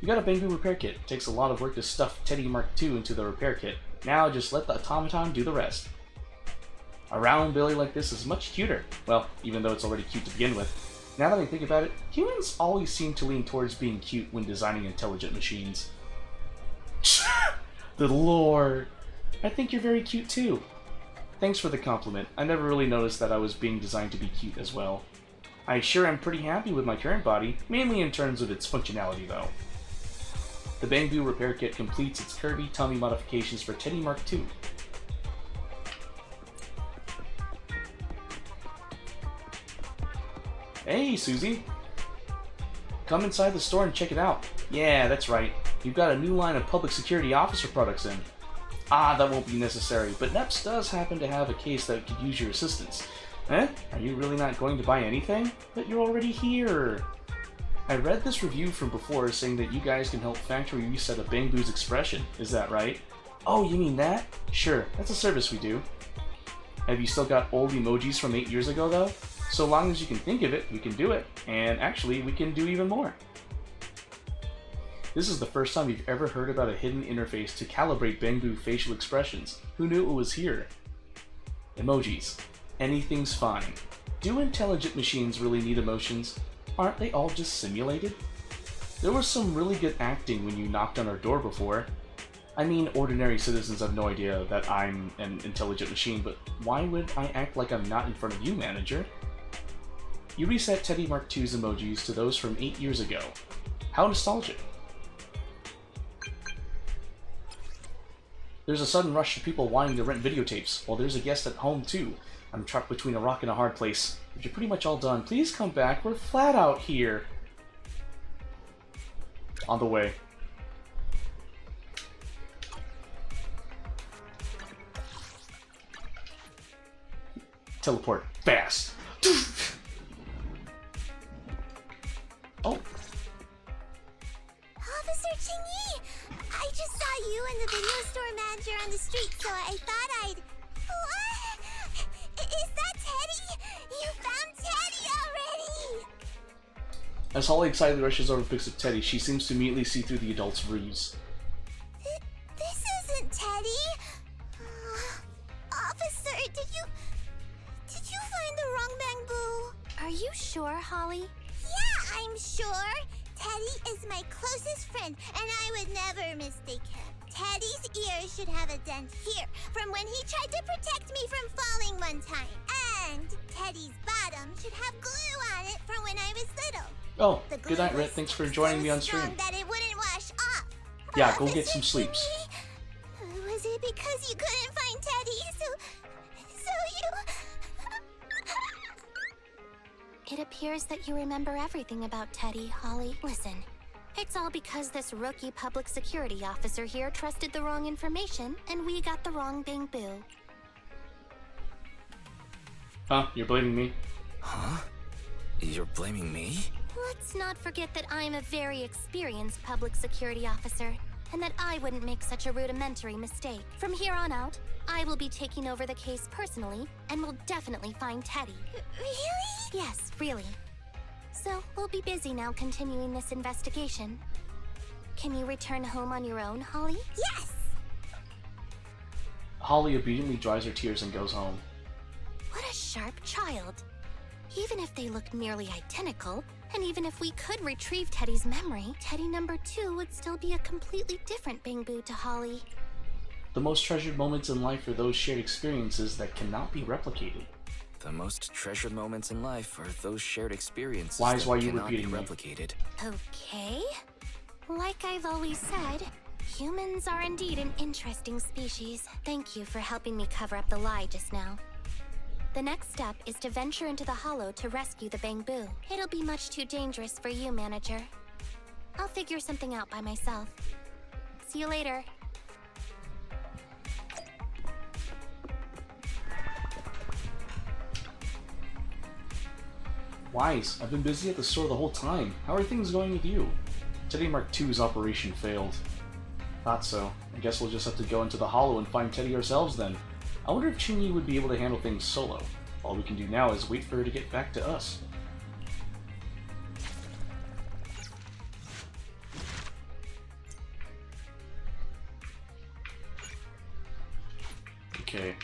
Bangbu repair kit. It takes a lot of work to stuff Teddy Mark II into the repair kit. Now just let the automaton do the rest. A round Billy like this is much cuter. Well, even though it's already cute to begin with. Now that I think about it, humans always seem to lean towards being cute when designing intelligent machines. The lore! I think you're very cute too. Thanks for the compliment. I never really noticed that I was being designed to be cute as well. I sure am pretty happy with my current body, mainly in terms of its functionality though. The Bangbu repair kit completes its curvy tummy modifications for Teddy Mark II. Hey, Susie! Come inside the store and check it out. Yeah, that's right. You've got a new line of public security officer products in. Ah, that won't be necessary, but NEPS does happen to have a case that could use your assistance. Eh? Are you really not going to buy anything? But you're already here! I read this review from before saying that you guys can help factory reset a Bangbu's expression. Is that right? Oh, you mean that? Sure, that's a service we do. Have you still got old emojis from 8 years ago though? So long as you can think of it, we can do it. And actually, we can do even more. This is the first time you've ever heard about a hidden interface to calibrate Bangbu facial expressions. Who knew it was here? Emojis. Anything's fine. Do intelligent machines really need emotions? Aren't they all just simulated? There was some really good acting when you knocked on our door before. I mean, ordinary citizens have no idea that I'm an intelligent machine, but why would I act like I'm not in front of you, manager? You reset Teddy Mark II's emojis to those from 8 years ago. How nostalgic. There's a sudden rush of people wanting to rent videotapes. Well, there's a guest at home too. I'm trapped between a rock and a hard place. But you're pretty much all done. Please come back. We're flat out here. On the way. Teleport. Fast. Oh. Officer Chingy! I just saw you and the video store manager on the street, so I thought I'd... What? Is that Teddy? You found Teddy already! As Holly excitedly rushes over and picks up Teddy, she seems to immediately see through the adult's ruse. This isn't Teddy! Officer, did you find the wrong Bangbu? Are you sure, Holly? Yeah, I'm sure. Teddy is my closest friend, and I would never mistake him. Teddy's ears should have a dent here from when he tried to protect me from falling one time. And Teddy's bottom should have glue on it from when I was little. Oh, good night, Red. Thanks for joining me on stream. That it wouldn't wash off. Yeah, go get some sleeps. Was it because you couldn't find Teddy, so you... It appears that you remember everything about Teddy, Holly. Listen, it's all because this rookie public security officer here trusted the wrong information, and we got the wrong bang-boo. Huh? You're blaming me? Huh? You're blaming me? Let's not forget that I'm a very experienced public security officer, and that I wouldn't make such a rudimentary mistake. From here on out, I will be taking over the case personally, and will definitely find Teddy. Really? Yes, really. So, we'll be busy now continuing this investigation. Can you return home on your own, Holly? Yes! Holly obediently dries her tears and goes home. What a sharp child. Even if they look nearly identical, and even if we could retrieve Teddy's memory, Teddy number 2 would still be a completely different bang-boo to Holly. The most treasured moments in life are those shared experiences that cannot be replicated. The most treasured moments in life are those shared experiences Why that you cannot be repeating me? replicated. Okay. Like I've always said, humans are indeed an interesting species. Thank you for helping me cover up the lie just now. The next step is to venture into the hollow to rescue the bang-boo. It'll be much too dangerous for you, manager. I'll figure something out by myself. See you later. Wise, I've been busy at the store the whole time. How are things going with you? Teddy Mark II's operation failed. Thought so. I guess we'll just have to go into the hollow and find Teddy ourselves then. I wonder if Ching-Yi would be able to handle things solo. All we can do now is wait for her to get back to us. Okay.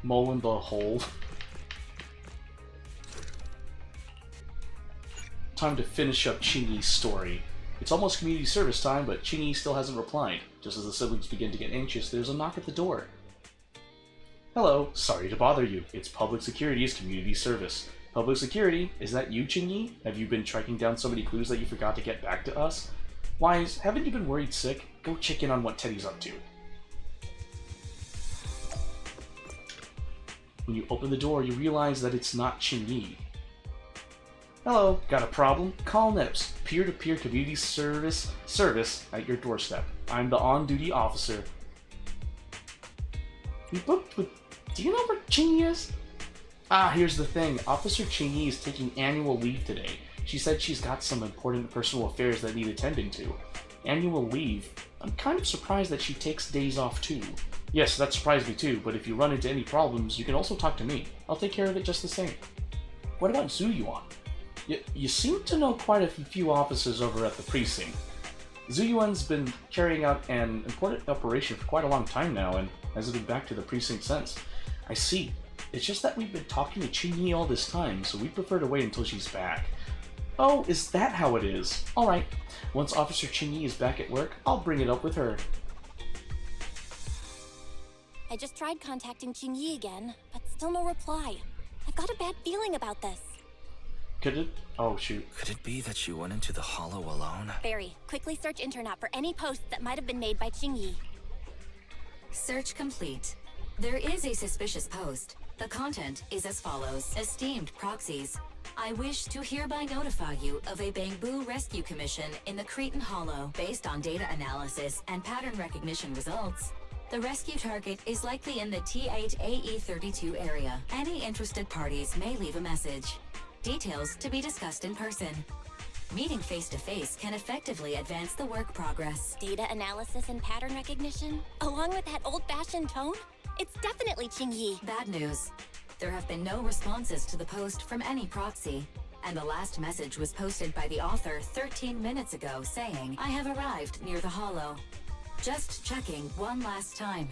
Mole in the hole. Time to finish up Ching-Yi's story. It's almost community service time, but Ching-Yi still hasn't replied. Just as the siblings begin to get anxious, there's a knock at the door. Hello, sorry to bother you. It's Public Security's community service. Public Security, is that you, Ching-Yi? Have you been tracking down so many clues that you forgot to get back to us? Wise, haven't you been worried sick? Go check in on what Teddy's up to. When you open the door, you realize that it's not Ching-Yi. Hello, got a problem? Call NIPS, peer-to-peer community service at your doorstep. I'm the on-duty officer. You booked with... Do you know where Ching-Yi is? Ah, here's the thing. Officer Ching-Yi is taking annual leave today. She said she's got some important personal affairs that need attending to. Annual leave? I'm kind of surprised that she takes days off too. Yes, that surprised me too, but if you run into any problems, you can also talk to me. I'll take care of it just the same. What about Zuyuan? You seem to know quite a few officers over at the precinct. Zuyuan's been carrying out an important operation for quite a long time now, and hasn't been back to the precinct since. I see. It's just that we've been talking to Ching-Yi all this time, so we prefer to wait until she's back. Oh, is that how it is? Alright. Once Officer Ching-Yi is back at work, I'll bring it up with her. I just tried contacting Ching-Yi again, but still no reply. I've got a bad feeling about this. Could it? Oh, shoot. Could it be that you went into the hollow alone? Barry, quickly search internet for any posts that might have been made by Ching-Yi. Search complete. There is a suspicious post. The content is as follows. Esteemed proxies, I wish to hereby notify you of a bang-boo rescue commission in the Cretan Hollow. Based on data analysis and pattern recognition results, the rescue target is likely in the T8AE32 area. Any interested parties may leave a message. Details to be discussed in person. Meeting face-to-face can effectively advance the work progress. Data analysis and pattern recognition? Along with that old-fashioned tone? It's definitely Ching-Yi. Bad news. There have been no responses to the post from any proxy, and the last message was posted by the author 13 minutes ago saying, I have arrived near the hollow. Just checking one last time.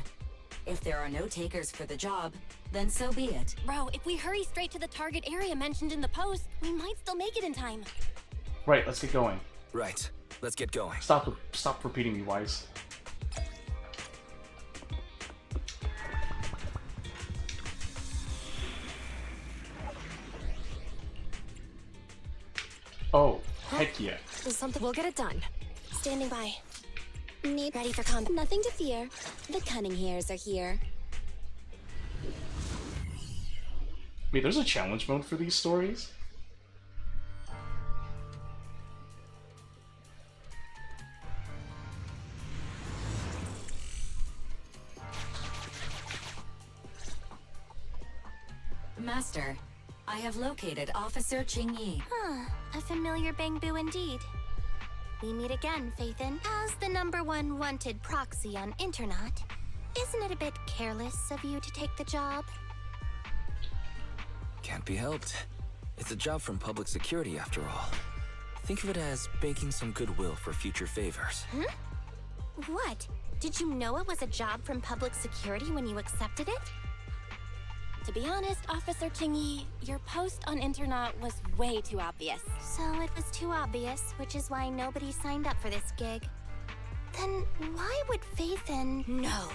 If there are no takers for the job, then so be it. Bro, if we hurry straight to the target area mentioned in the post, we might still make it in time. Right, let's get going. Right, let's get going. Stop repeating me, Wise. Oh, heck yeah. Something. We'll get it done. Standing by. Ready for combat. Nothing to fear. The cunning hairs are here. Wait, there's a challenge mode for these stories? Master, I have located Officer Qingyi. Huh, a familiar Bangbu indeed. We meet again, Phaethon. As the #1 wanted proxy on Internet, isn't it a bit careless of you to take the job? Can't be helped. It's a job from public security after all. Think of it as baking some goodwill for future favors. Huh? What? Did you know it was a job from public security when you accepted it? To be honest, Officer Qingyi, your post on Internet was way too obvious. So it was too obvious, which is why nobody signed up for this gig. Then why would Phaethon... No.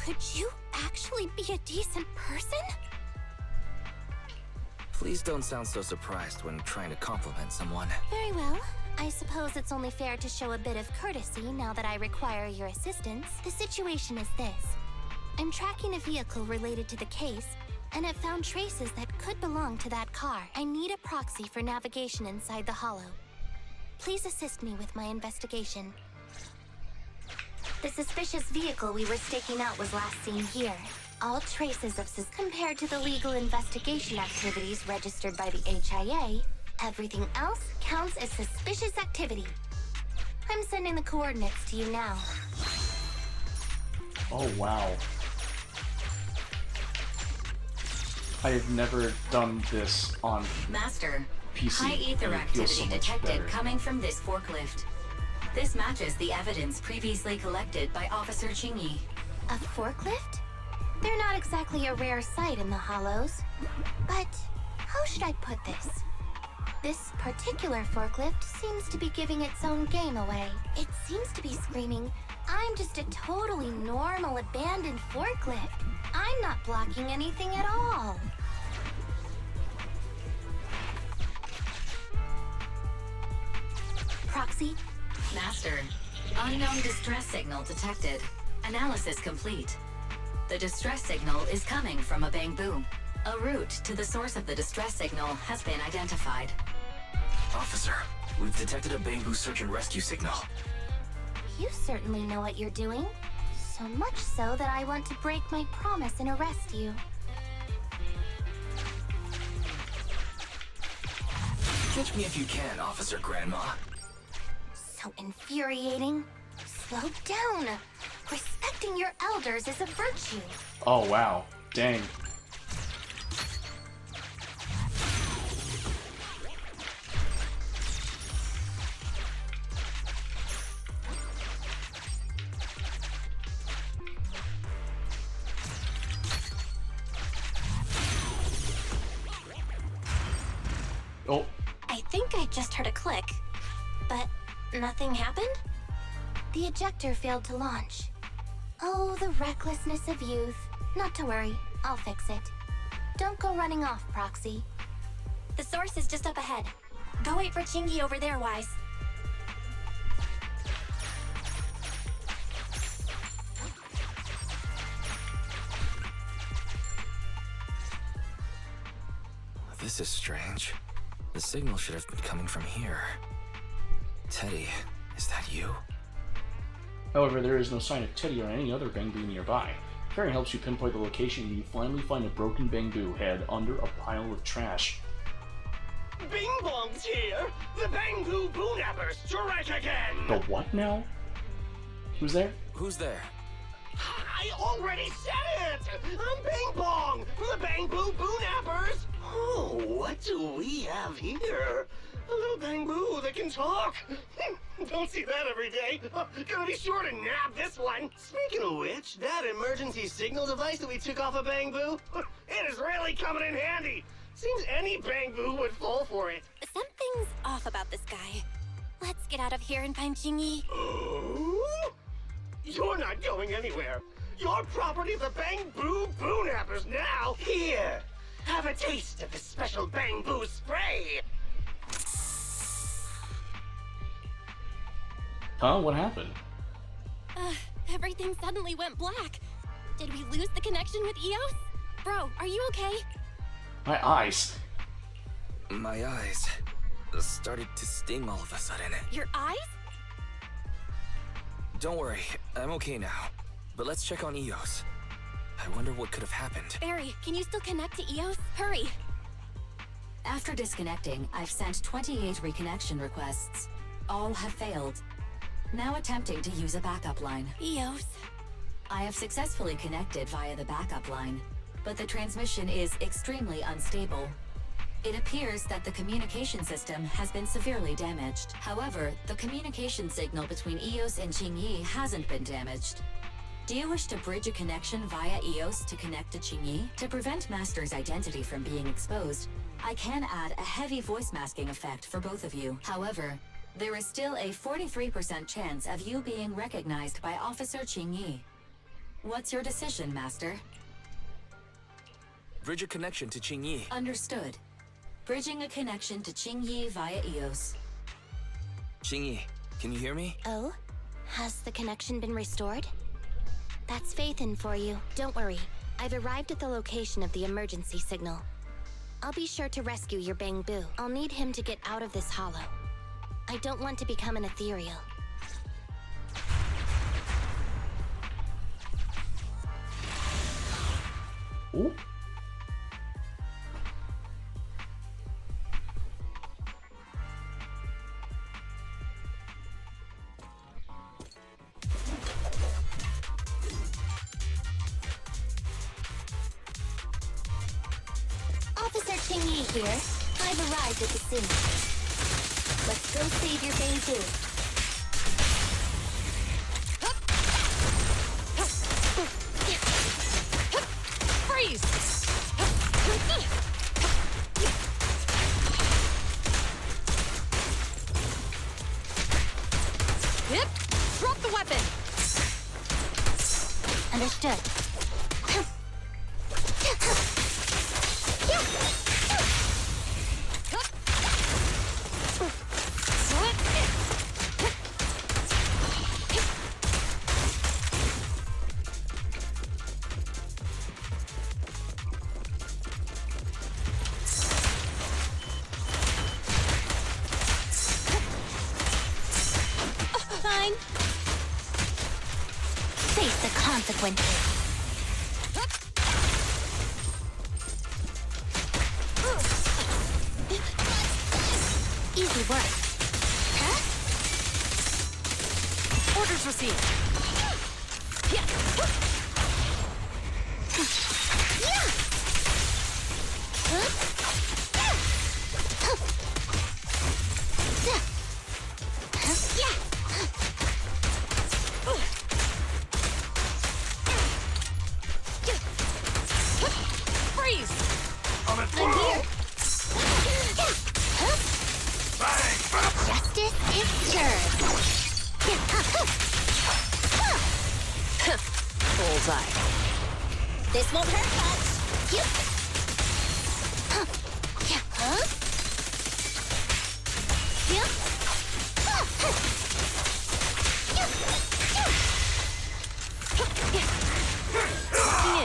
Could you actually be a decent person? Please don't sound so surprised when trying to compliment someone. Very well. I suppose it's only fair to show a bit of courtesy now that I require your assistance. The situation is this. I'm tracking a vehicle related to the case, and I've found traces that could belong to that car. I need a proxy for navigation inside the hollow. Please assist me with my investigation. The suspicious vehicle we were staking out was last seen here. All traces of compared to the legal investigation activities registered by the HIA, everything else counts as suspicious activity. I'm sending the coordinates to you now. Oh, wow. I have never done this on Master, PC. high ether and it feels activity so much detected better. coming from this forklift. This matches the evidence previously collected by Officer Qingyi. A forklift? They're not exactly a rare sight in the Hollows. But how should I put this? This particular forklift seems to be giving its own game away. It seems to be screaming, I'm just a totally normal abandoned forklift. I'm not blocking anything at all. Proxy? Master, unknown distress signal detected. Analysis complete. The distress signal is coming from a Bangbu. A route to the source of the distress signal has been identified. Officer, we've detected a Bangbu search and rescue signal. You certainly know what you're doing. So much so that I want to break my promise and arrest you. Catch me if you can, Officer Grandma. So infuriating. Slow down. Respecting your elders is a virtue. Oh, wow. Dang. Oh. I think I just heard a click, but nothing happened? The ejector failed to launch. Oh, the recklessness of youth. Not to worry, I'll fix it. Don't go running off, Proxy. The source is just up ahead. Go wait for Qingyi over there, Wise. This is strange. The signal should have been coming from here. Teddy, is that you? However, there is no sign of Teddy or any other Bangbu nearby. Pairing helps you pinpoint the location when you finally find a broken Bangbu head under a pile of trash. Bing Bong's here! The Bangbu Boonappers strike again! The what now? Who's there? Who's there? I already said it! I'm Bing Bong from the Bangbu Boonappers! Oh, what do we have here? A little Bangbu that can talk! Don't see that every day. Gonna be sure to nab this one. Speaking of which, that emergency signal device that we took off of Bangbu, it is really coming in handy. Seems any Bangbu would fall for it. Something Something's off about this guy. Let's get out of here and find Jingyi. You're not going anywhere. You're property of the Bamboo Boonappers now. Here, have a taste of this special bamboo spray. Huh? What happened? Everything suddenly went black. Did we lose the connection with Eos? Bro, are you okay? My eyes. My eyes started to sting all of a sudden. Your eyes? Don't worry, I'm okay now. But let's check on Eos. I wonder what could have happened. Barry, can you still connect to Eos? Hurry! After disconnecting, I've sent 28 reconnection requests. All have failed. Now attempting to use a backup line. Eos. I have successfully connected via the backup line, but the transmission is extremely unstable. It appears that the communication system has been severely damaged. However, the communication signal between Eos and Jingyi hasn't been damaged. Do you wish to bridge a connection via Eos to connect to Jingyi? To prevent Master's identity from being exposed, I can add a heavy voice masking effect for both of you. However, there is still a 43% chance of you being recognized by Officer Jingyi. What's your decision, Master? Bridge a connection to Jingyi. Understood. Bridging a connection to Jingyi via Eos. Jingyi, can you hear me? Oh? Has the connection been restored? That's Faithin for you. Don't worry. I've arrived at the location of the emergency signal. I'll be sure to rescue your Bamboo. I'll need him to get out of this hollow. I don't want to become an ethereal. Ooh. Officer Jingyi here. I've arrived at the scene. Let's go save your Bamboo. Freeze! Hip! Drop the weapon! Understood. Fine. Face the consequences. Easy work. Huh? Orders received. Yeah. Freeze! I'm here. Justice is served. Bullseye. This won't hurt much.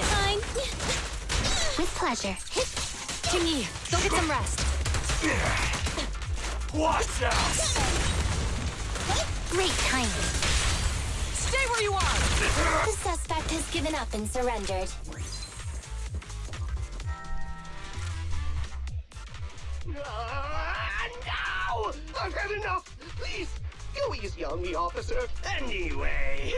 Fine. With pleasure. Jingyi, go get some rest. Watch out! Great timing. Stay where you are! The suspect has given up and surrendered. No! I've had enough! Please, go easy on me, officer. Anyway,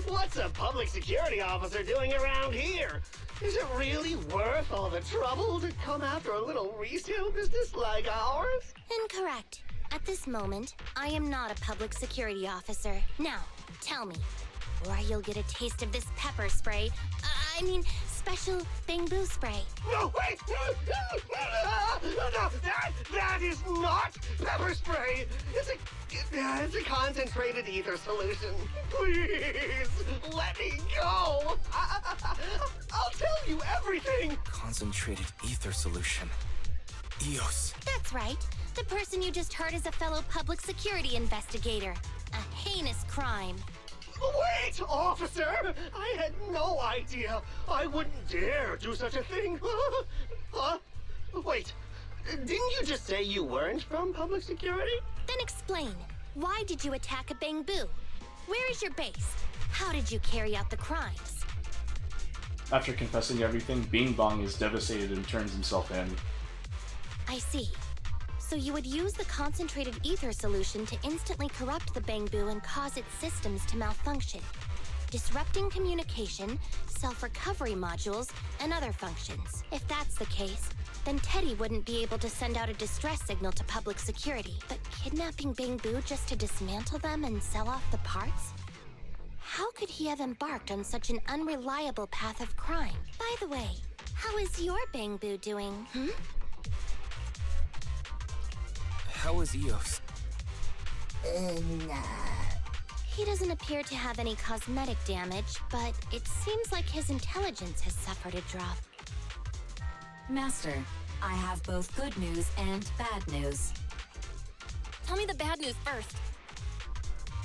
what's a public security officer doing around here? Is it really worth all the trouble to come after a little resale business like ours? Incorrect. At this moment, I am not a public security officer. Now, tell me, or you'll get a taste of this pepper spray. special bamboo spray. No, wait! No, that is not pepper spray! It's a concentrated ether solution. Please, let me go! I'll tell you everything! Concentrated ether solution. EOS. That's right. The person you just heard is a fellow public security investigator. A heinous crime. Wait, officer! I had no idea. I wouldn't dare do such a thing. Huh? Wait, didn't you just say you weren't from public security? Then explain. Why did you attack a bamboo? Where is your base? How did you carry out the crimes? After confessing everything, Bing Bong is devastated and turns himself in. I see. So you would use the concentrated ether solution to instantly corrupt the bamboo and cause its systems to malfunction, disrupting communication, self-recovery modules, and other functions. If that's the case, then Teddy wouldn't be able to send out a distress signal to public security. But kidnapping bamboo just to dismantle them and sell off the parts? How could he have embarked on such an unreliable path of crime? By the way, how is your bamboo doing, How is EOS? He doesn't appear to have any cosmetic damage, but it seems like his intelligence has suffered a drop. Master, I have both good news and bad news. Tell me the bad news first.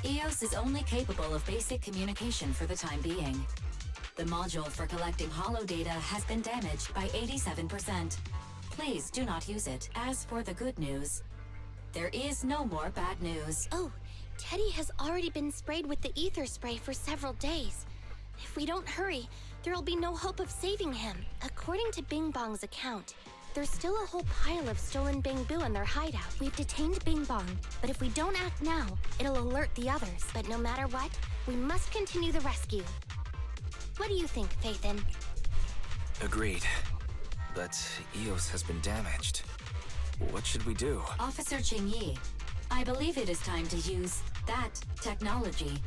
EOS is only capable of basic communication for the time being. The module for collecting holo data has been damaged by 87%. Please do not use it. As for the good news, there is no more bad news. Oh, Teddy has already been sprayed with the ether spray for several days. If we don't hurry, there'll be no hope of saving him. According to Bing Bong's account, there's still a whole pile of stolen bamboo in their hideout. We've detained Bing Bong, but if we don't act now, it'll alert the others. But no matter what, we must continue the rescue. What do you think, Faithin? Agreed. But EOS has been damaged. What should we do? Officer Qingyi, I believe it is time to use that technology,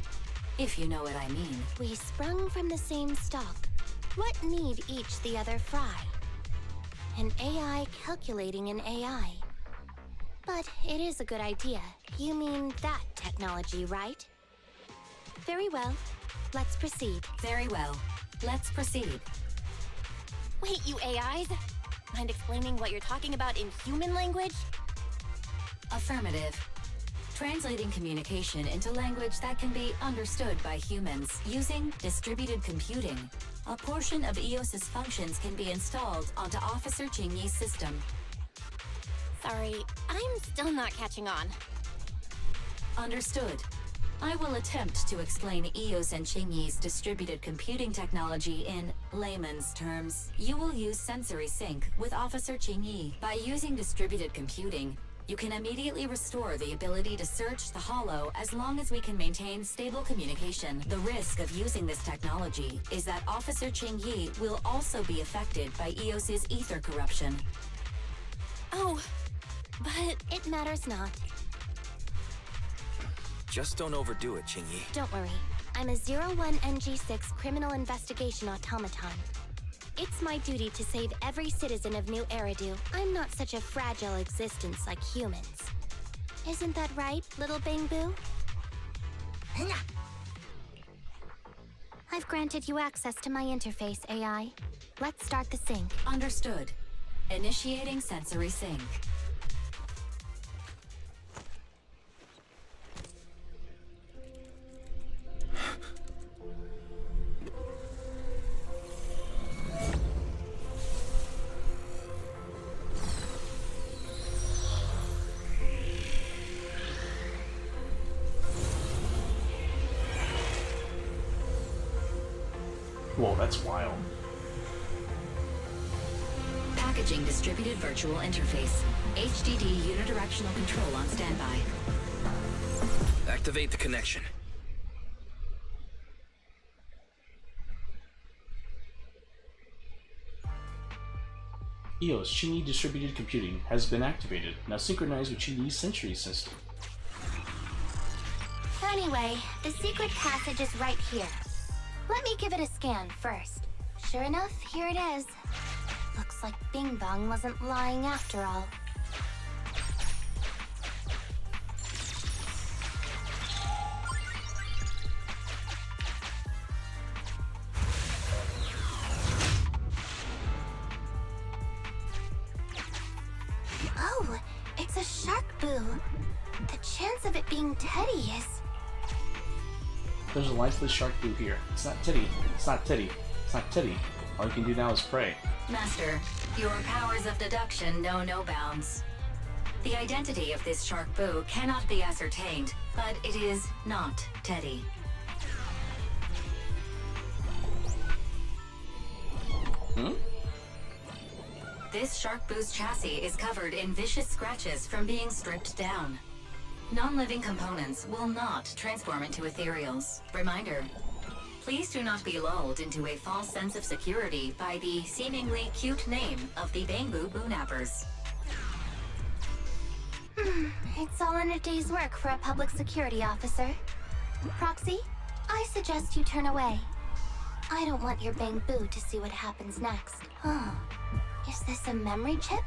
if you know what I mean. We sprung from the same stock. What need each the other fry? An AI calculating an AI. But it is a good idea. You mean that technology, right? Very well. Let's proceed. Very well. Let's proceed. Wait, you AIs? Mind explaining what you're talking about in human language? Affirmative. Translating communication into language that can be understood by humans using distributed computing. A portion of EOS's functions can be installed onto Officer Qingyi's system. Sorry, I'm still not catching on. Understood. I will attempt to explain EOS and Qingyi's distributed computing technology in layman's terms. You will use sensory sync with Officer Qingyi. By using distributed computing, you can immediately restore the ability to search the holo as long as we can maintain stable communication. The risk of using this technology is that Officer Qingyi will also be affected by EOS's ether corruption. Oh, but it matters not. Just don't overdo it, Qingyi. Don't worry. I'm a 01NG6 criminal investigation automaton. It's my duty to save every citizen of New Eridu. I'm not such a fragile existence like humans. Isn't that right, little Bamboo? I've granted you access to my interface, AI. Let's start the sync. Understood. Initiating sensory sync. Whoa, that's wild. Packaging distributed virtual interface. HDD unidirectional control on standby. Activate the connection. EOS Qingyi Distributed Computing has been activated. Now synchronize with Qingyi's Century system. Anyway, the secret passage is right here. Let me give it a scan first. Sure enough, here it is. Looks like Bing Bong wasn't lying after all. Oh, it's a shark boo. The chance of it being Teddy is... There's a lifeless shark boo here. It's not Teddy. It's not Teddy. It's not Teddy. All you can do now is pray. Master, your powers of deduction know no bounds. The identity of this shark boo cannot be ascertained, but it is not Teddy. Hmm? This shark boo's chassis is covered in vicious scratches from being stripped down. Non-living components will not transform into ethereals. Reminder, please do not be lulled into a false sense of security by the seemingly cute name of the Bangbu Boonappers. It's all in a day's work for a public security officer. Proxy, I suggest you turn away. I don't want your Bangbu to see what happens next. Oh, is this a memory chip?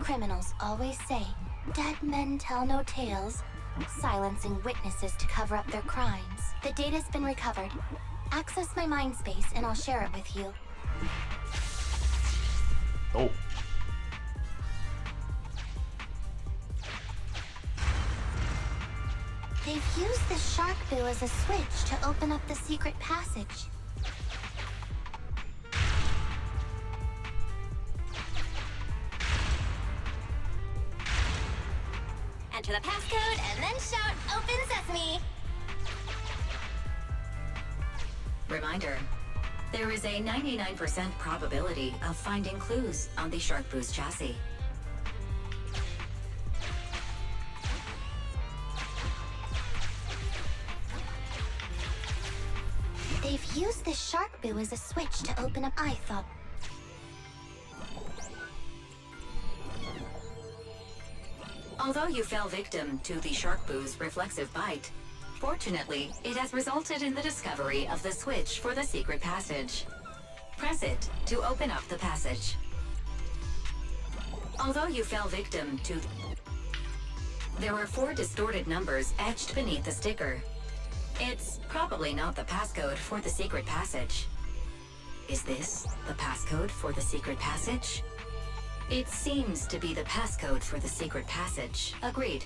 Criminals always say, dead men tell no tales, silencing witnesses to cover up their crimes. The data's been recovered. Access my mind space and I'll share it with you. Oh. They've used the shark boo as a switch to open up the secret passage. Enter the passcode and then shout, "Open Sesame!" Reminder, there is a 99% probability of finding clues on the shark boo's chassis. They've used the shark boo as a switch to open up. I thought. Although you fell victim to the shark boo's reflexive bite, fortunately, it has resulted in the discovery of the switch for the secret passage. Press it to open up the passage. Although you fell victim to... There are 4 distorted numbers etched beneath the sticker. It's probably not the passcode for the secret passage. Is this the passcode for the secret passage? It seems to be the passcode for the secret passage. Agreed.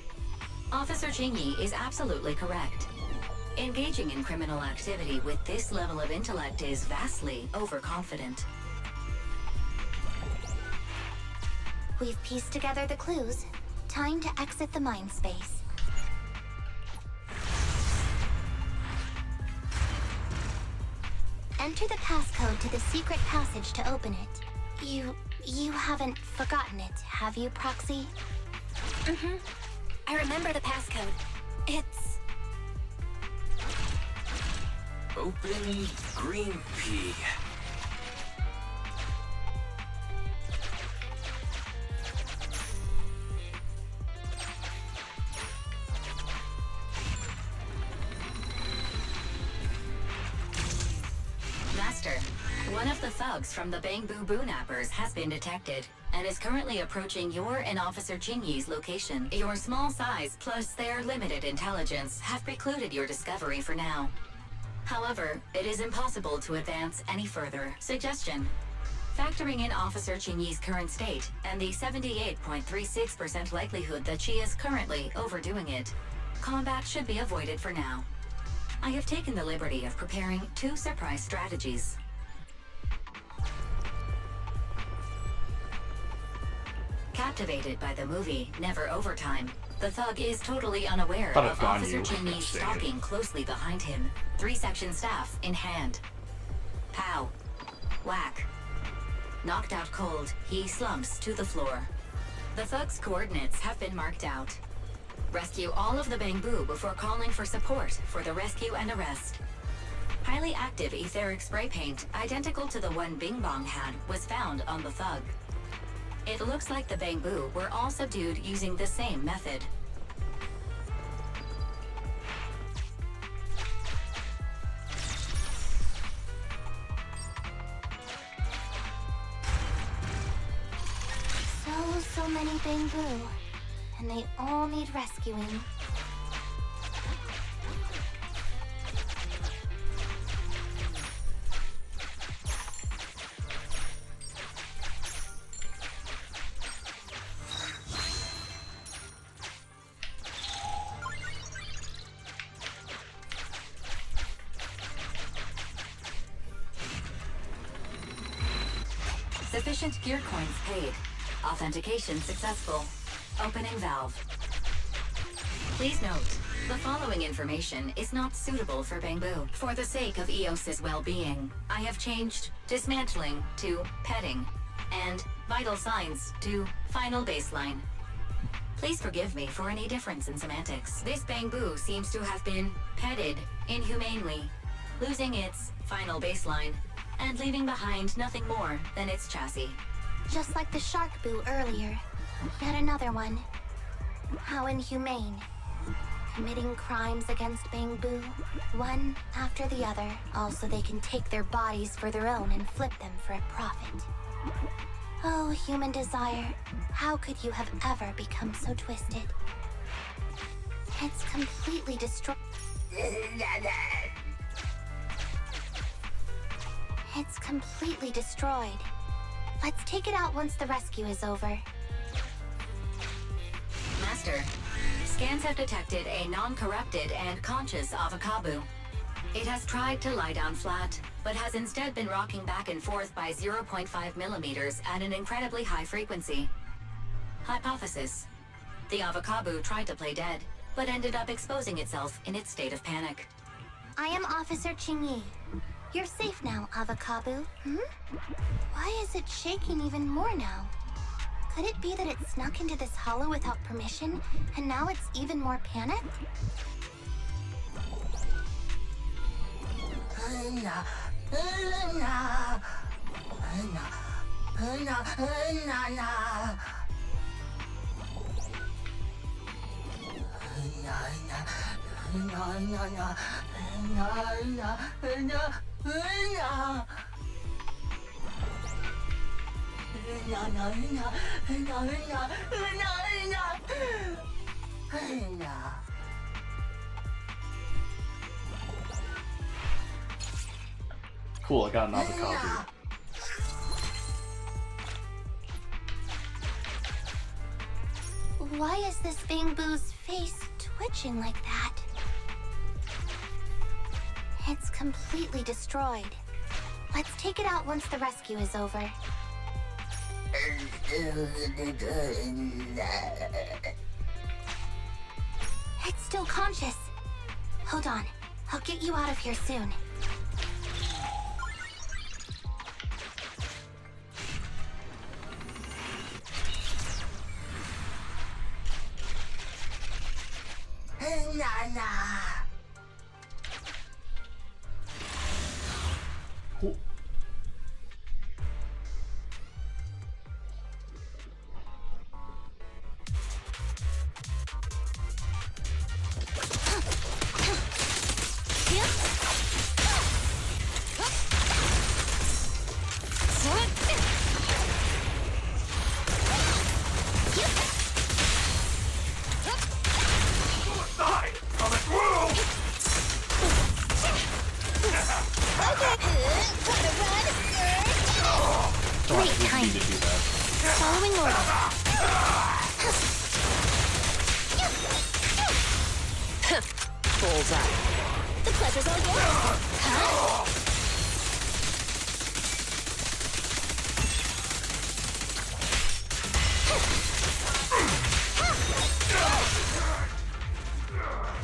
Officer Chingy is absolutely correct. Engaging in criminal activity with this level of intellect is vastly overconfident. We've pieced together the clues. Time to exit the mind space. Enter the passcode to the secret passage to open it. You haven't forgotten it, have you, Proxy? Mm-hmm. I remember the passcode. It's... Open green pea. Master, one of the thugs from the Bangbu Boonappers has been detected and is currently approaching your and Officer Chingy's location. Your small size plus their limited intelligence have precluded your discovery for now. However, it is impossible to advance any further. Suggestion: factoring in Officer Chingy's current state and the 78.36% likelihood that she is currently overdoing it, combat should be avoided for now. I have taken the liberty of preparing 2 surprise strategies. Captivated by the movie Never Overtime, the thug is totally unaware of Officer Chingy stalking closely behind him, 3-section staff in hand. Pow. Whack. Knocked out cold, he slumps to the floor. The thug's coordinates have been marked out. Rescue all of the Bangbu before calling for support for the rescue and arrest. Highly active etheric spray paint, identical to the one Bing Bong had, was found on the thug. It looks like the Bangbu were all subdued using the same method. Oh, so many bamboo. And they all need rescuing. Sufficient gear coins paid. Authentication successful. Opening valve. Please note, the following information is not suitable for Bamboo. For the sake of Eos's well-being, I have changed dismantling to petting, and vital signs to final baseline. Please forgive me for any difference in semantics. This Bamboo seems to have been petted inhumanely, losing its final baseline, and leaving behind nothing more than its chassis. Just like the shark boo earlier. Yet another one. How inhumane. Committing crimes against Bamboo, one after the other, all so they can take their bodies for their own and flip them for a profit. Oh, human desire, how could you have ever become so twisted? It's completely destroyed. It's completely destroyed. Let's take it out once the rescue is over. Master, scans have detected a non-corrupted and conscious Avocabo. It has tried to lie down flat, but has instead been rocking back and forth by 0.5 millimeters at an incredibly high frequency. Hypothesis: the Avocabo tried to play dead, but ended up exposing itself in its state of panic. I am Officer Qingyi. You're safe now, Avocabo. Why is it shaking even more now? Could it be that it snuck into this hollow without permission, and now it's even more panicked? Cool, I got an avocado. Why is this Bamboo's face twitching like that? It's completely destroyed. Let's take it out once the rescue is over. It's still conscious. Hold on. I'll get you out of here soon.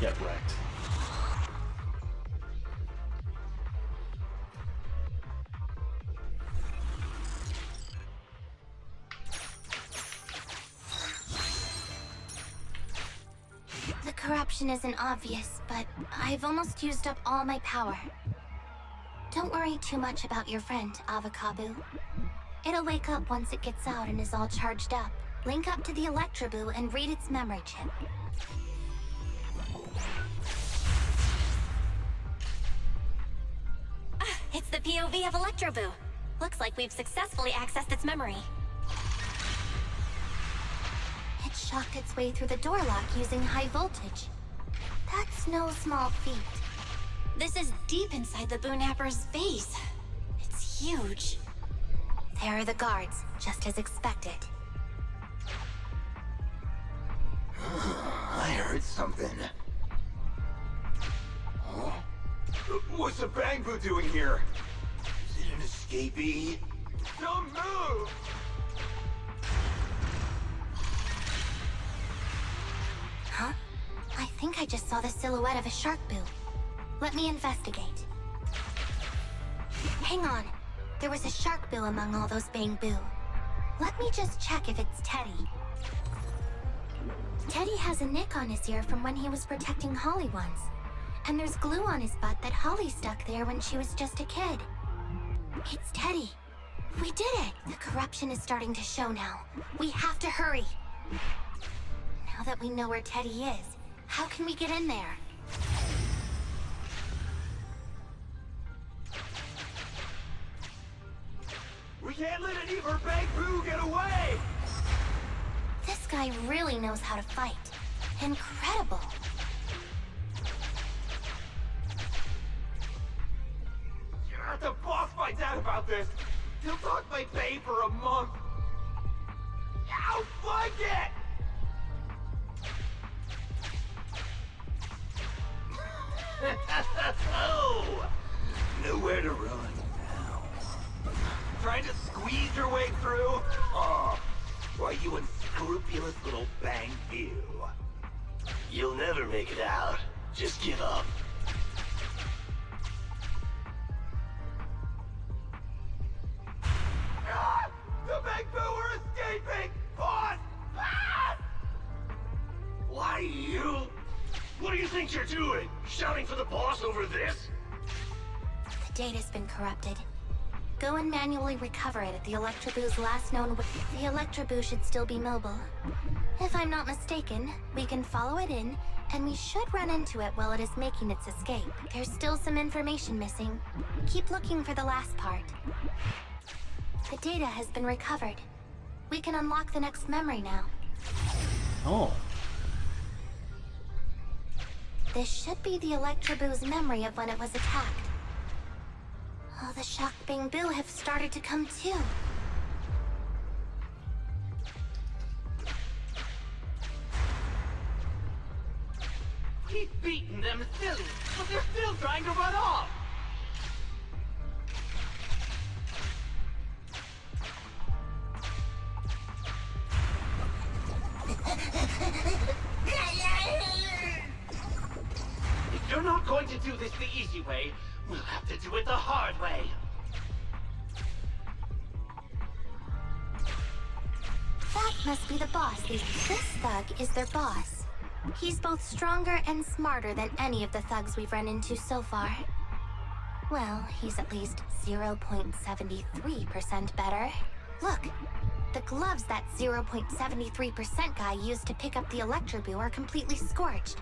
Get wrecked. The corruption isn't obvious, but I've almost used up all my power. Don't worry too much about your friend, Avocabo. It'll wake up once it gets out and is all charged up. Link up to the Electroboo and read its memory chip. It's the POV of Electroboo. Looks like we've successfully accessed its memory. It shocked its way through the door lock using high voltage. That's no small feat. This is deep inside the Boonapper's base. It's huge. There are the guards, just as expected. I heard something. Huh? What's the Bangbu doing here? Is it an escapee? Don't move! Huh? I think I just saw the silhouette of a shark boo. Let me investigate. Hang on. There was a shark boo among all those Bangbu. Let me just check if it's Teddy. Teddy has a nick on his ear from when he was protecting Holly once. And there's glue on his butt that Holly stuck there when she was just a kid. It's Teddy. We did it! The corruption is starting to show now. We have to hurry. Now that we know where Teddy is, how can we get in there? We can't let any of our Bangbu get away! This guy really knows how to fight. Incredible. If the boss finds out about this, he'll talk my pay for a month. I'll find it! Oh, nowhere to run now. Trying to squeeze your way through? Oh, why, you unscrupulous little Bangbu. You'll never make it out. Just give up. Ah! The Bangbu are escaping! Boss! Ah! Why, you? What do you think you're doing? Shouting for the boss over this? The data's been corrupted. Go and manually recover it at the Electroboo's last known... The Electroboo should still be mobile. If I'm not mistaken, we can follow it in, and we should run into it while it is making its escape. There's still some information missing. Keep looking for the last part. The data has been recovered. We can unlock the next memory now. Oh. This should be the Electroboo's memory of when it was attacked. Oh, the shocked Bangbu have started to come too. Keep beating them silly, but they're still trying to run off! If you're not going to do this the easy way, we'll have to do it the hard way. That must be the boss. This thug is their boss. He's both stronger and smarter than any of the thugs we've run into so far. Well, he's at least 0.73% better. Look, the gloves that 0.73% guy used to pick up the Electroboo are completely scorched.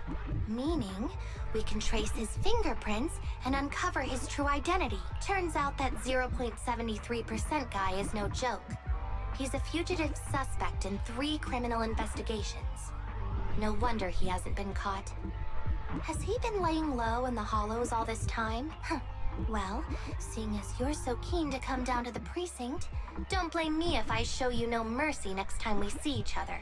Meaning, we can trace his fingerprints and uncover his true identity. Turns out that 0.73% guy is no joke. He's a fugitive suspect in 3 criminal investigations. No wonder he hasn't been caught. Has he been laying low in the hollows all this time? Well, seeing as you're so keen to come down to the precinct, don't blame me if I show you no mercy next time we see each other.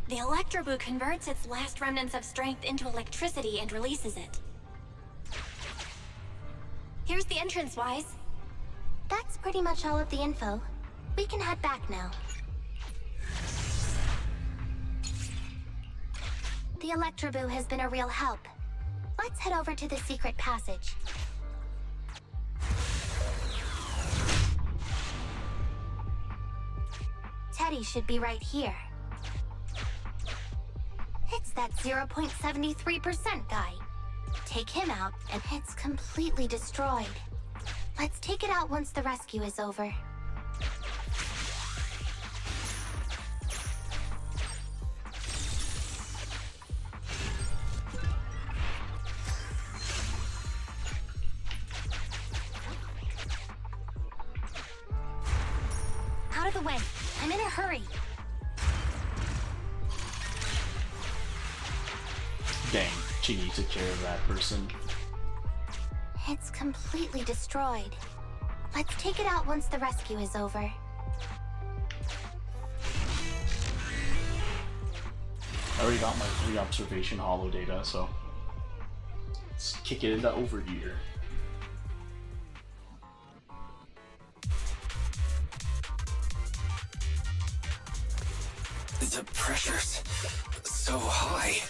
The Electroboo converts its last remnants of strength into electricity and releases it. Here's the entrance, Wise. That's pretty much all of the info. We can head back now. The Electroboo has been a real help. Let's head over to the secret passage. Teddy should be right here. It's that 0.73% guy. Take him out, and it's completely destroyed. Let's take it out once the rescue is over. Out of the way. I'm in a hurry. Chingy took care of that person. It's completely destroyed. Let's take it out once the rescue is over. I already got my 3 observation holo data, so let's kick it into over here. The pressure's so high.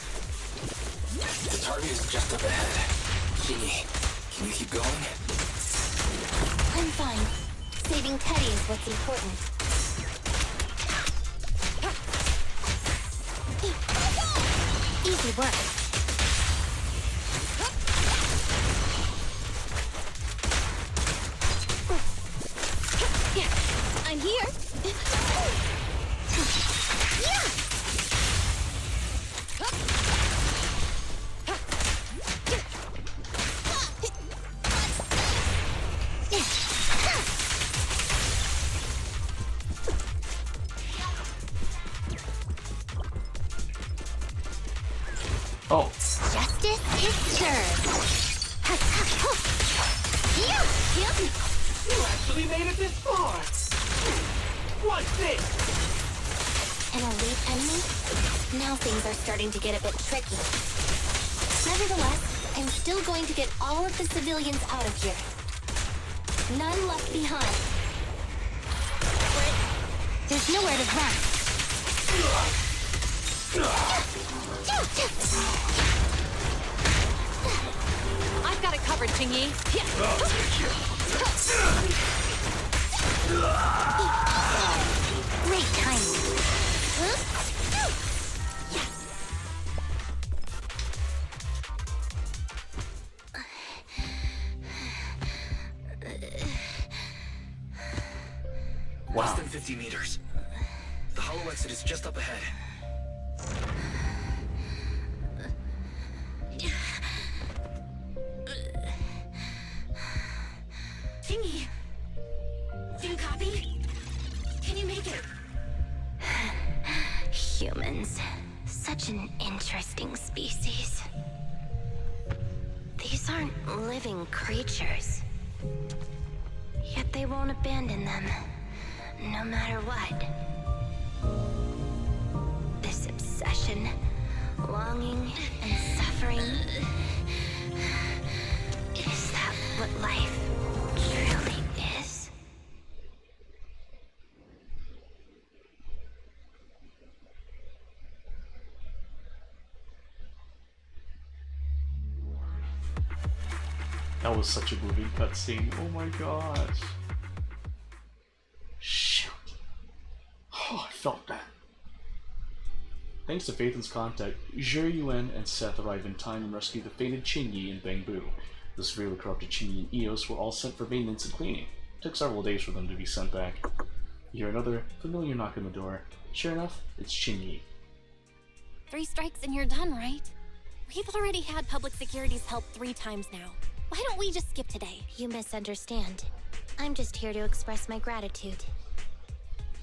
The target is just up ahead. Chingy, can you keep going? I'm fine. Saving Teddy is what's important. Easy work. I'm here. Oh. Justice is served. You actually made it this far! What's this? An elite enemy? Now things are starting to get a bit tricky. Nevertheless, I'm still going to get all of the civilians out of here. None left behind. There's nowhere to run. I've got it covered, Chingy. I'll take you. Great timing. Less than 50 meters. The hollow exit is just up ahead. Chingy! Do you copy? Can you make it? Humans. Such an interesting species. These aren't living creatures. Yet they won't abandon them, no matter what. This obsession, longing, and suffering. Is that what life truly is? That was such a moving cutscene. Oh my gosh. Shoot. Oh, I felt that. Thanks to Phaeton's contact, Zhe Yuan and Seth arrive in time and rescue the fated Chingy and Bangbu. The severely corrupted Chingy and Eos were all sent for maintenance and cleaning. It took several days for them to be sent back. You hear another familiar knock on the door. Sure enough, it's Chingy. 3 strikes and you're done, right? We've already had public security's help 3 times now. Why don't we just skip today? You misunderstand. I'm just here to express my gratitude.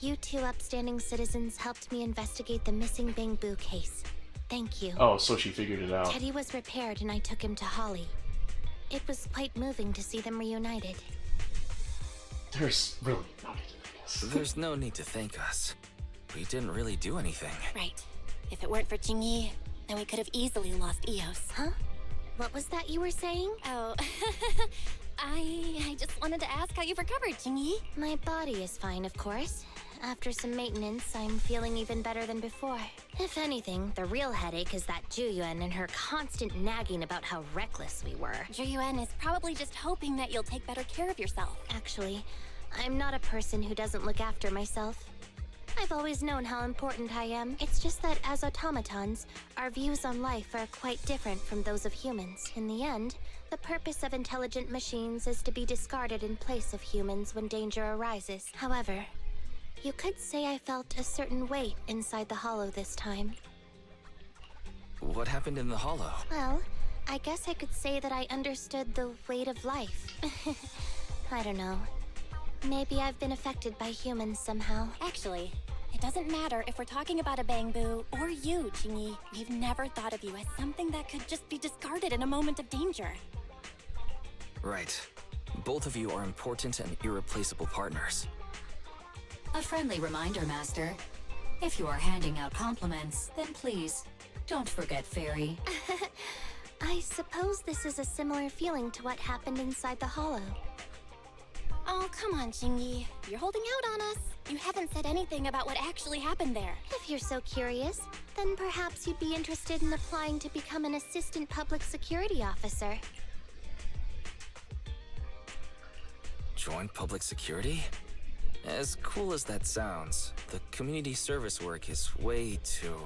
You 2 upstanding citizens helped me investigate the missing Bangbu case. Thank you. Oh, so she figured it out. Teddy was repaired and I took him to Holly. It was quite moving to see them reunited. There's really no need to thank us. There's no need to thank us. We didn't really do anything. Right. If it weren't for Chingy, then we could have easily lost Eos. Huh? What was that you were saying? Oh, I just wanted to ask how you've recovered, Chingy. My body is fine, of course. After some maintenance, I'm feeling even better than before. If anything, the real headache is that Juyuan and her constant nagging about how reckless we were. Juyuan is probably just hoping that you'll take better care of yourself. Actually, I'm not a person who doesn't look after myself. I've always known how important I am. It's just that as automatons, our views on life are quite different from those of humans. In the end, the purpose of intelligent machines is to be discarded in place of humans when danger arises. However, you could say I felt a certain weight inside the hollow this time. What happened in the hollow? Well, I guess I could say that I understood the weight of life. I don't know. Maybe I've been affected by humans somehow. Actually, It doesn't matter if we're talking about a Bangbu or you, Jingyi. We've never thought of you as something that could just be discarded in a moment of danger. Right. Both of you are important and irreplaceable partners. A friendly reminder, Master. If you are handing out compliments, then please, don't forget Fairy. I suppose this is a similar feeling to what happened inside the hollow. Oh, come on, Jingyi. You're holding out on us. You haven't said anything about what actually happened there. If you're so curious, then perhaps you'd be interested in applying to become an assistant public security officer. Join public security? As cool as that sounds, the community service work is way too...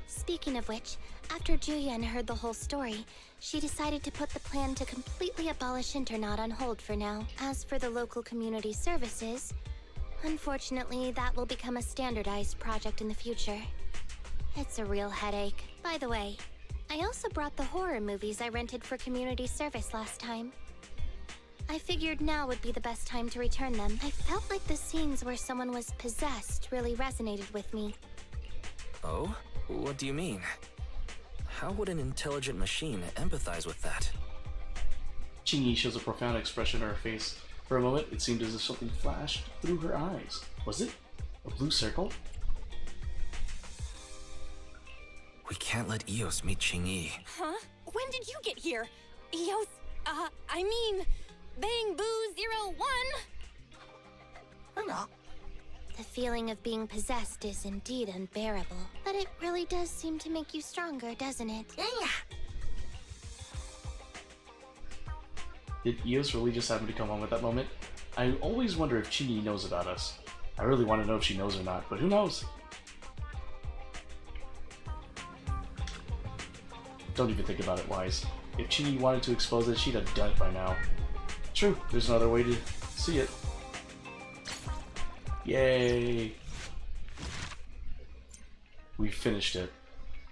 Speaking of which, after Juyen heard the whole story, she decided to put the plan to completely abolish Internaut on hold for now. As for the local community services, unfortunately, that will become a standardized project in the future. It's a real headache. By the way, I also brought the horror movies I rented for community service last time. I figured now would be the best time to return them. I felt like the scenes where someone was possessed really resonated with me. Oh? What do you mean? How would an intelligent machine empathize with that? Jingyi shows a profound expression on her face. For a moment, it seemed as if something flashed through her eyes. Was it a blue circle? We can't let Eos meet Jingyi. Huh? When did you get here? Eos, I mean, Bangbu 01? Hello. The feeling of being possessed is indeed unbearable, but it really does seem to make you stronger, doesn't it? Yeah. Did Eos really just happen to come home at that moment? I always wonder if Jingyi knows about us. I really want to know if she knows or not, but who knows? Don't even think about it, Wise. If Jingyi wanted to expose it, she'd have done it by now. True, there's another way to see it. Yay! We finished it.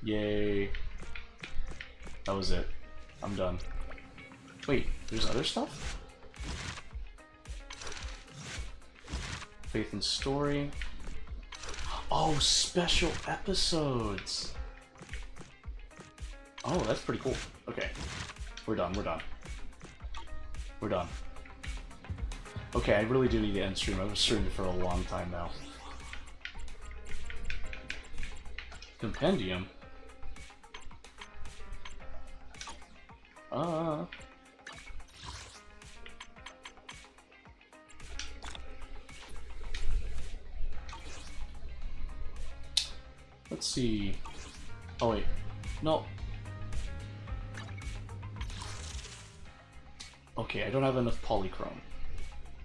Yay. That was it. I'm done. Wait, there's other stuff? Faith and Story. Oh, special episodes! Oh, that's pretty cool. Okay. We're done, we're done. We're done. Okay, I really do need to end stream. I've been streaming for a long time now. Compendium? Let's see. Oh wait. No. Okay, I don't have enough polychrome.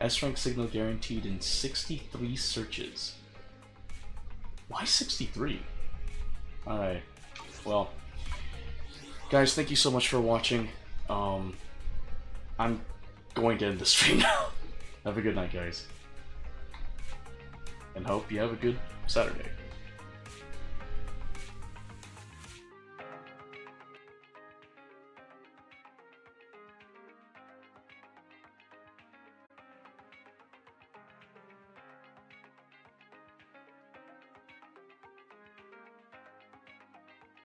S-rank signal guaranteed in 63 searches. Why 63? Alright. Well. Guys, thank you so much for watching. I'm going to end the stream now. Have a good night, guys. And hope you have a good Saturday.